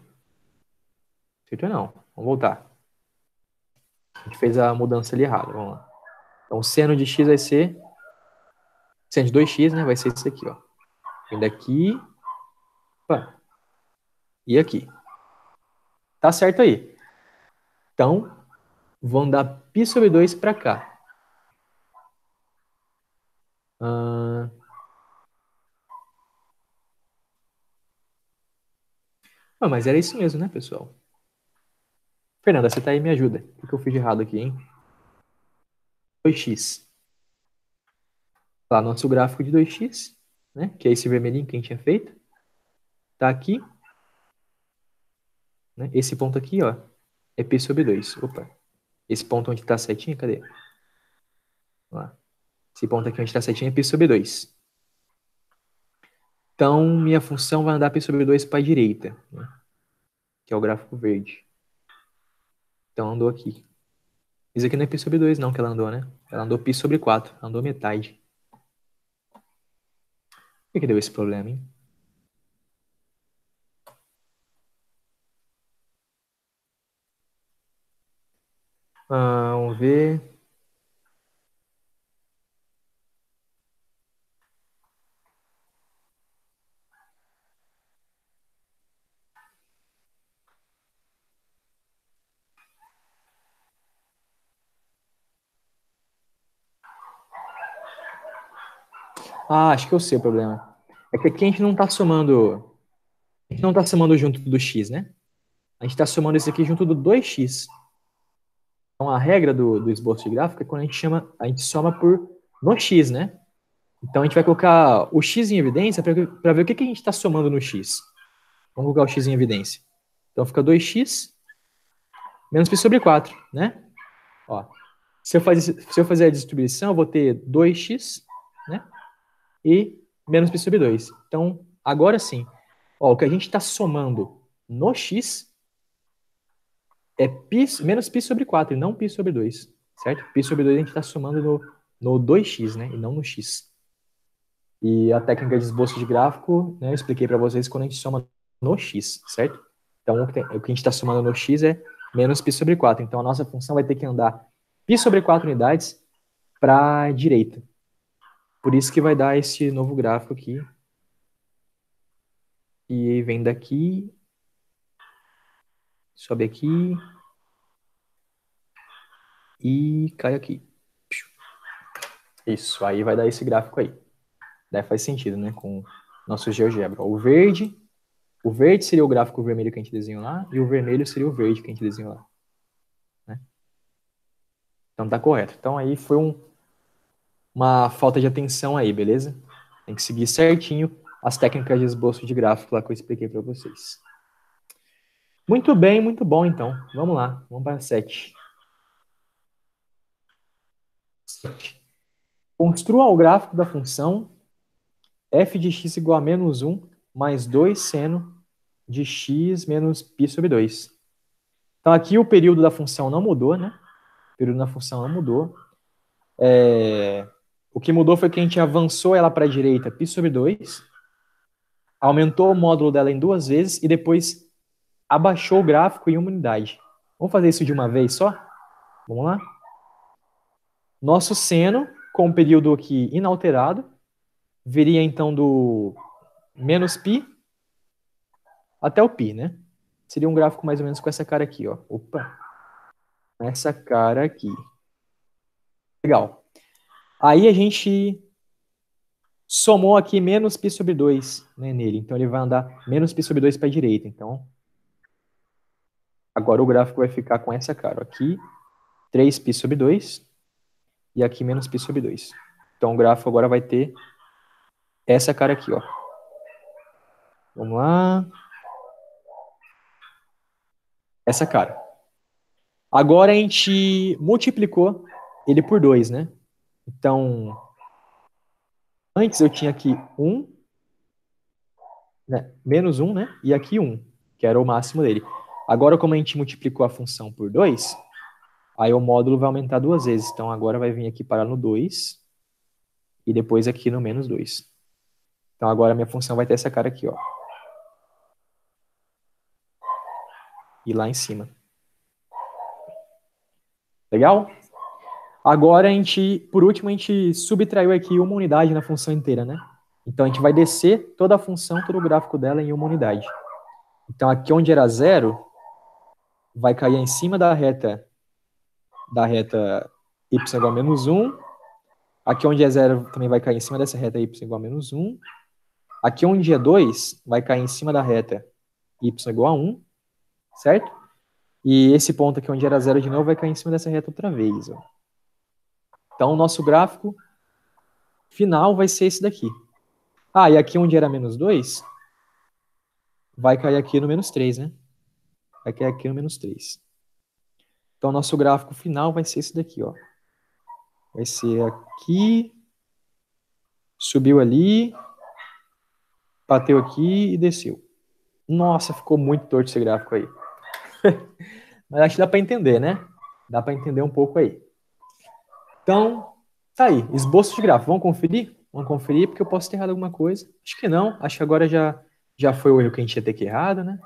Acertou não. Vamos voltar. A gente fez a mudança ali errada. Vamos lá. Então, seno de x vai ser... Seno de 2x, né? Vai ser isso aqui, ó. Vem daqui. Opa, e aqui. Tá certo aí. Então, vão dar π sobre 2 para cá. Ah, mas era isso mesmo, né, pessoal? Fernanda, você tá aí, me ajuda. O que eu fiz de errado aqui, hein? 2x. Lá, nosso gráfico de 2x, né? Que é esse vermelhinho que a gente tinha feito. Tá aqui. Né? Esse ponto aqui, ó, é π sobre 2. Opa. Esse ponto onde tá certinho, cadê? Vamos lá. Esse ponto aqui onde tá certinho é π sobre 2. Então, minha função vai andar π sobre 2 para a direita, né? Que é o gráfico verde. Então, andou aqui. Isso aqui não é π sobre 2 não que ela andou, né? Ela andou π sobre 4. Andou metade. Por que deu esse problema, hein? Vamos ver. Acho que eu sei o problema. É que aqui a gente não tá somando... A gente não tá somando junto do x, né? A gente tá somando isso aqui junto do 2x. Então, a regra do esboço de gráfico é quando a gente soma no x, né? Então, a gente vai colocar o x em evidência para ver o que a gente está somando no x. Vamos colocar o x em evidência. Então, fica 2x menos π sobre 4, né? Ó, se eu fazer a distribuição, eu vou ter 2x, né? E menos π sobre 2. Então, agora sim, ó, o que a gente está somando no x é menos π sobre 4 e não π sobre 2, certo? Π sobre 2 a gente está somando no 2x, né? E não no x. E a técnica de esboço de gráfico, né, eu expliquei para vocês quando a gente soma no x, certo? Então, o que a gente está somando no x é menos π sobre 4. Então, a nossa função vai ter que andar π sobre 4 unidades para a direita. Por isso que vai dar esse novo gráfico aqui. E vem daqui, sobe aqui e cai aqui. Isso, aí vai dar esse gráfico aí. Daí faz sentido, né, com nosso GeoGebra. O verde seria o gráfico vermelho que a gente desenhou lá, e o vermelho seria o verde que a gente desenhou lá. Né? Então tá correto. Então aí foi uma falta de atenção aí, beleza? Tem que seguir certinho as técnicas de esboço de gráfico lá que eu expliquei para vocês. Muito bem, muito bom então. Vamos lá, vamos para 7. Construa o gráfico da função f de x igual a menos 1 mais 2 seno de x menos π sobre 2. Então aqui o período da função não mudou, né? O período da função não mudou. O que mudou foi que a gente avançou ela para a direita π sobre 2, aumentou o módulo dela em 2 vezes e depois abaixou o gráfico em uma unidade. Vamos fazer isso de uma vez só? Vamos lá? Nosso seno, com o período aqui inalterado, viria então do menos π até o π, né? Seria um gráfico mais ou menos com essa cara aqui, ó. Opa! Essa cara aqui. Legal. Aí a gente somou aqui menos π sobre 2, né, nele. Então ele vai andar menos π sobre 2 para a direita. Então, agora o gráfico vai ficar com essa cara. Aqui, 3π sobre 2 e aqui menos π sobre 2. Então o gráfico agora vai ter essa cara aqui, ó. Vamos lá. Essa cara. Agora a gente multiplicou ele por 2, né? Então, antes eu tinha aqui 1, né? Menos 1, né? E aqui 1, que era o máximo dele. Agora, como a gente multiplicou a função por 2, aí o módulo vai aumentar 2 vezes. Então, agora vai vir aqui parar no 2 e depois aqui no menos 2. Então, agora a minha função vai ter essa cara aqui, ó. E lá em cima. Legal? Agora, por último, a gente subtraiu aqui uma unidade na função inteira, né? Então, a gente vai descer toda a função, todo o gráfico dela em uma unidade. Então, aqui onde era 0, vai cair em cima da reta y igual a menos 1. Aqui onde é 0 também vai cair em cima dessa reta y igual a menos 1. Aqui onde é 2 vai cair em cima da reta y igual a 1, certo? E esse ponto aqui onde era 0 de novo vai cair em cima dessa reta outra vez. Ó. Então o nosso gráfico final vai ser esse daqui. Ah, e aqui onde era menos 2 vai cair aqui no menos 3, né? Vai cair aqui no menos 3. Então o nosso gráfico final vai ser esse daqui, ó. Vai ser aqui, subiu ali, bateu aqui e desceu. Nossa, ficou muito torto esse gráfico aí. Mas acho que dá para entender, né? Dá para entender um pouco aí. Então, tá aí. Esboço de gráfico. Vamos conferir? Vamos conferir, porque eu posso ter errado alguma coisa. Acho que não. Acho que agora já foi o erro que a gente ia ter que errar, né?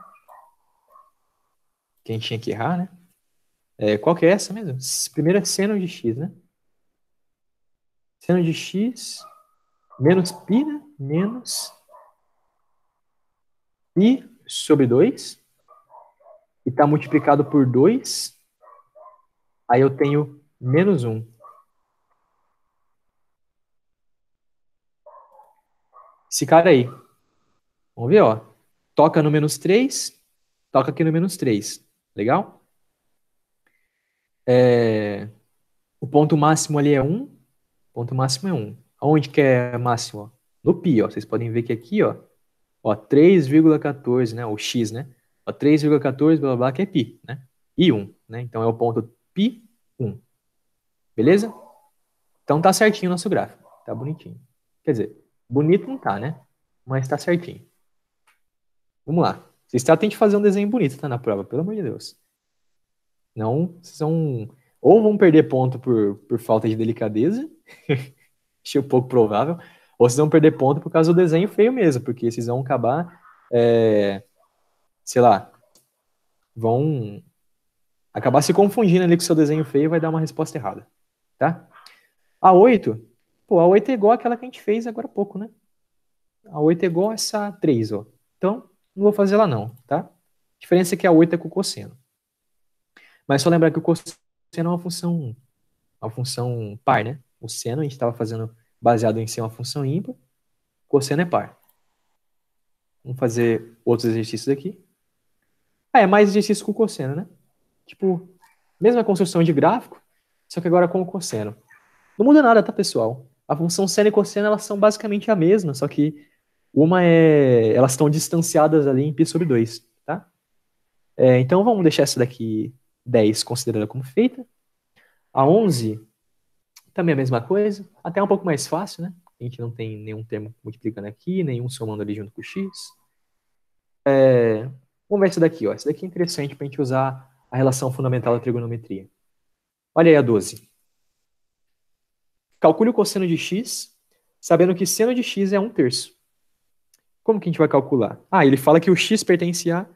Que a gente tinha que errar, né? Qual que é essa mesmo? Primeiro é seno de x, né? Seno de x menos π, né? Menos π sobre 2. E está multiplicado por 2. Aí eu tenho menos 1. Esse cara aí. Vamos ver, ó. Toca no menos 3, toca aqui no menos 3. Legal? O ponto máximo ali é 1. O ponto máximo é 1. Onde que é máximo? Ó? No π, ó. Vocês podem ver que aqui, ó 3,14, né? O x, né? Ó, 3,14, blá, blá, blá, que é π, né? E 1, né? Então é o ponto π, 1. Beleza? Então tá certinho o nosso gráfico. Tá bonitinho. Quer dizer, bonito não tá, né? Mas tá certinho. Vamos lá. Vocês tentem fazer um desenho bonito, tá? Na prova, pelo amor de Deus. Não, são... Ou vão perder ponto por falta de delicadeza, achei um pouco provável, Ou vocês vão perder ponto por causa do desenho feio mesmo, porque vocês vão acabar, sei lá, vão acabar se confundindo ali com o seu desenho feio e vai dar uma resposta errada, tá? A 8, pô, a 8 é igual àquela que a gente fez agora há pouco, né? A 8 é igual a essa 3, ó. Então, não vou fazer lá não, tá? A diferença é que a 8 é com o cosseno. Mas só lembrar que o cosseno é uma função par, né? O seno a gente estava fazendo baseado em ser uma função ímpar, o cosseno é par. Vamos fazer outros exercícios aqui. Ah, é mais exercício com o cosseno, né? Tipo, mesma construção de gráfico, só que agora com o cosseno. Não muda nada, tá, pessoal? A função seno e cosseno, elas são basicamente a mesma, só que elas estão distanciadas ali em π sobre 2, tá? Então vamos deixar essa daqui 10 considerada como feita. A 11 também é a mesma coisa, até um pouco mais fácil, né? A gente não tem nenhum termo multiplicando aqui, nenhum somando ali junto com o x. Vamos ver essa daqui, ó. Essa daqui é interessante para a gente usar a relação fundamental da trigonometria. Olha aí a 12. Calcule o cosseno de x, sabendo que seno de x é 1/3. Como que a gente vai calcular? Ah, ele fala que o x pertence a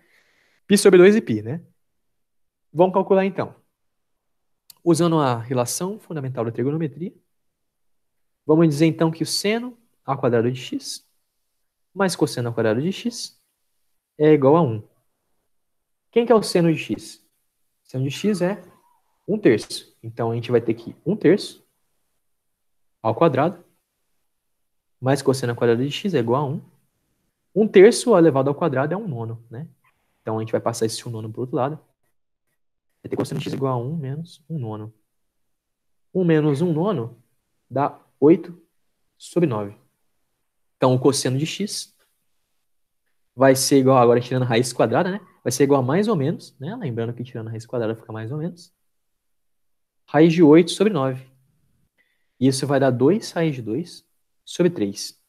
π sobre 2 e π, né? Vamos calcular então. Usando a relação fundamental da trigonometria, vamos dizer então que o seno ao quadrado de x mais cosseno ao quadrado de x é igual a 1. Quem que é o seno de x? O seno de x é 1/3. Então a gente vai ter que 1/3 ao quadrado mais cosseno ao quadrado de x é igual a 1. 1/3 elevado ao quadrado é 1/9, né? Então a gente vai passar esse 1/9 para o outro lado. Vai ter cosseno de x igual a 1 menos 1/9. 1 menos 1/9 dá 8 sobre 9. Então o cosseno de x vai ser igual, agora tirando a raiz quadrada, né? Vai ser igual a mais ou menos, né? Lembrando que tirando a raiz quadrada fica mais ou menos. Raiz de 8 sobre 9. Isso vai dar 2 raiz de 2 sobre 3.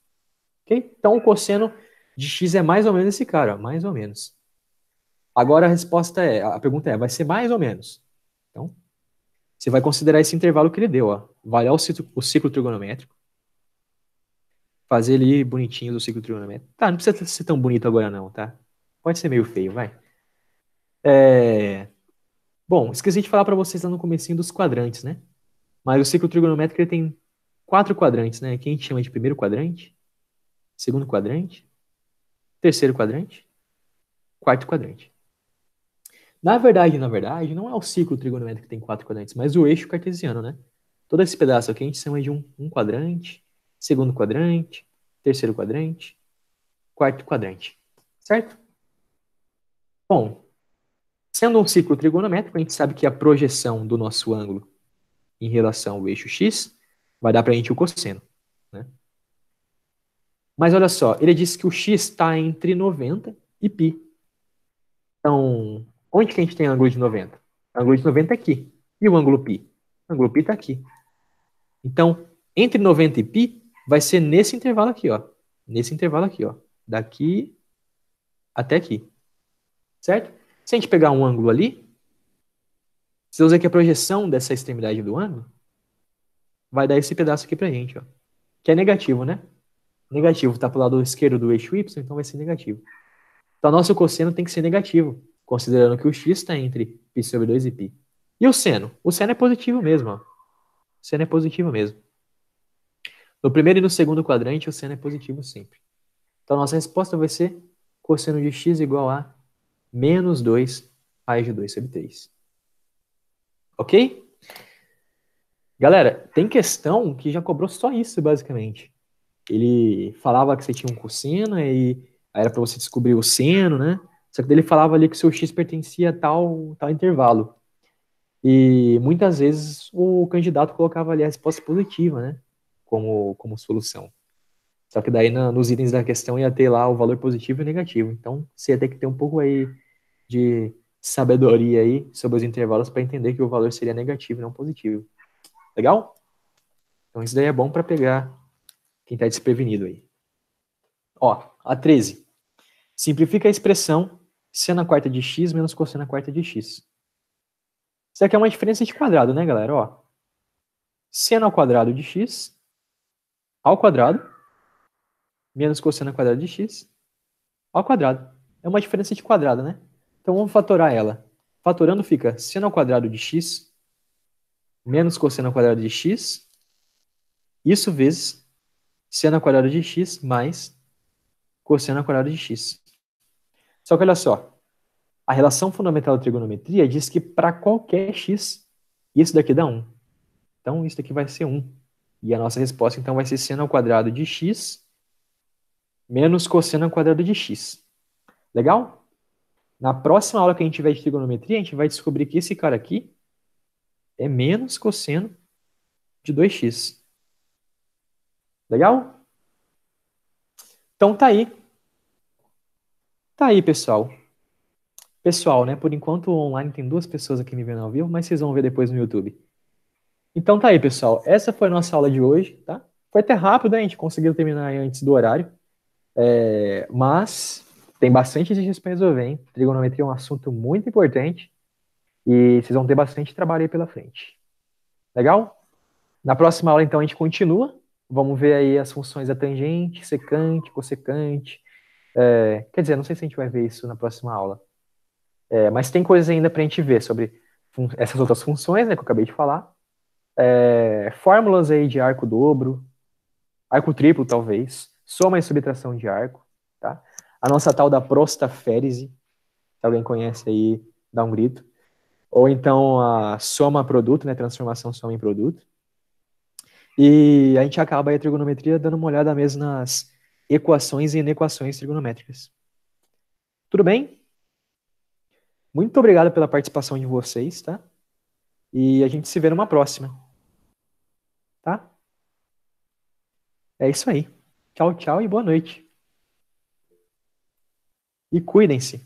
Ok? Então o cosseno de x é mais ou menos esse cara, ó, mais ou menos. Agora a pergunta é, vai ser mais ou menos? Então, você vai considerar esse intervalo que ele deu, ó. Avaliar o ciclo trigonométrico. Fazer ele bonitinho do ciclo trigonométrico. Tá, não precisa ser tão bonito agora não, tá? Pode ser meio feio, vai. Bom, esqueci de falar para vocês lá no comecinho dos quadrantes, né? Mas o ciclo trigonométrico ele tem 4 quadrantes, né? Que a gente chama de primeiro quadrante, segundo quadrante, terceiro quadrante, quarto quadrante. Na verdade, não é o ciclo trigonométrico que tem 4 quadrantes, mas o eixo cartesiano, né? Todo esse pedaço aqui a gente chama de um quadrante, segundo quadrante, terceiro quadrante, quarto quadrante. Certo? Bom, sendo um ciclo trigonométrico, a gente sabe que a projeção do nosso ângulo em relação ao eixo x vai dar para a gente o cosseno, né? Mas olha só, ele disse que o x está entre 90 e π. Então, onde que a gente tem ângulo de 90? O ângulo de 90 é aqui. E o ângulo π? O ângulo π está aqui. Então, entre 90 e π vai ser nesse intervalo aqui, ó. Nesse intervalo aqui, ó. Daqui até aqui. Certo? Se a gente pegar um ângulo ali, você usa aqui a projeção dessa extremidade do ângulo, vai dar esse pedaço aqui pra gente, ó. Que é negativo, né? Negativo está para o lado esquerdo do eixo y, então vai ser negativo. Então, nosso cosseno tem que ser negativo, considerando que o x está entre π sobre 2 e π. E o seno? O seno é positivo mesmo, ó. O seno é positivo mesmo. No primeiro e no segundo quadrante, o seno é positivo sempre. Então, nossa resposta vai ser cosseno de x igual a menos 2 raiz de 2 sobre 3. Ok? Galera, tem questão que já cobrou só isso, basicamente. Ele falava que você tinha um cosseno, e aí era para você descobrir o seno, né? Só que ele falava ali que o seu x pertencia a tal intervalo. E muitas vezes o candidato colocava ali a resposta positiva, né? Como solução. Só que daí nos itens da questão ia ter lá o valor positivo e negativo. Então você ia ter que ter um pouco aí de sabedoria aí sobre os intervalos para entender que o valor seria negativo e não positivo. Legal? Então isso daí é bom para pegar quem está desprevenido aí. Ó, a 13. Simplifica a expressão seno à quarta de x menos cosseno à quarta de x. Isso aqui é uma diferença de quadrado, né, galera? Ó, seno ao quadrado de x ao quadrado menos cosseno quadrado de x ao quadrado. É uma diferença de quadrado, né? Então vamos fatorar ela. Fatorando fica seno ao quadrado de x menos cosseno ao quadrado de x, isso vezes seno ao quadrado de x mais cosseno ao quadrado de x. Só que olha só, a relação fundamental da trigonometria diz que para qualquer x, isso daqui dá 1. Então isso daqui vai ser 1. E a nossa resposta então vai ser seno ao quadrado de x menos cosseno ao quadrado de x. Legal? Na próxima aula que a gente tiver de trigonometria, a gente vai descobrir que esse cara aqui é menos cosseno de 2x. Legal? Então tá aí. Tá aí, pessoal. Pessoal, né? Por enquanto, online tem 2 pessoas aqui me vendo ao vivo, mas vocês vão ver depois no YouTube. Então tá aí, pessoal. Essa foi a nossa aula de hoje, tá? Foi até rápido, né? A gente conseguiu terminar antes do horário. Mas tem bastante exercício para resolver, hein? Trigonometria é um assunto muito importante e vocês vão ter bastante trabalho aí pela frente. Legal? Na próxima aula, então, a gente continua. Vamos ver aí as funções da tangente, secante, cossecante. Quer dizer, não sei se a gente vai ver isso na próxima aula. Mas tem coisas ainda para a gente ver sobre essas outras funções, né, que eu acabei de falar. Fórmulas aí de arco dobro, arco triplo, talvez. Soma e subtração de arco, tá? A nossa tal da prostaférese, se alguém conhece aí, dá um grito. Ou então a soma-produto, né, transformação soma em produto. E a gente acaba aí a trigonometria dando uma olhada mesmo nas equações e inequações trigonométricas. Tudo bem? Muito obrigado pela participação de vocês, tá? E a gente se vê numa próxima, tá? É isso aí. Tchau, tchau e boa noite. E cuidem-se.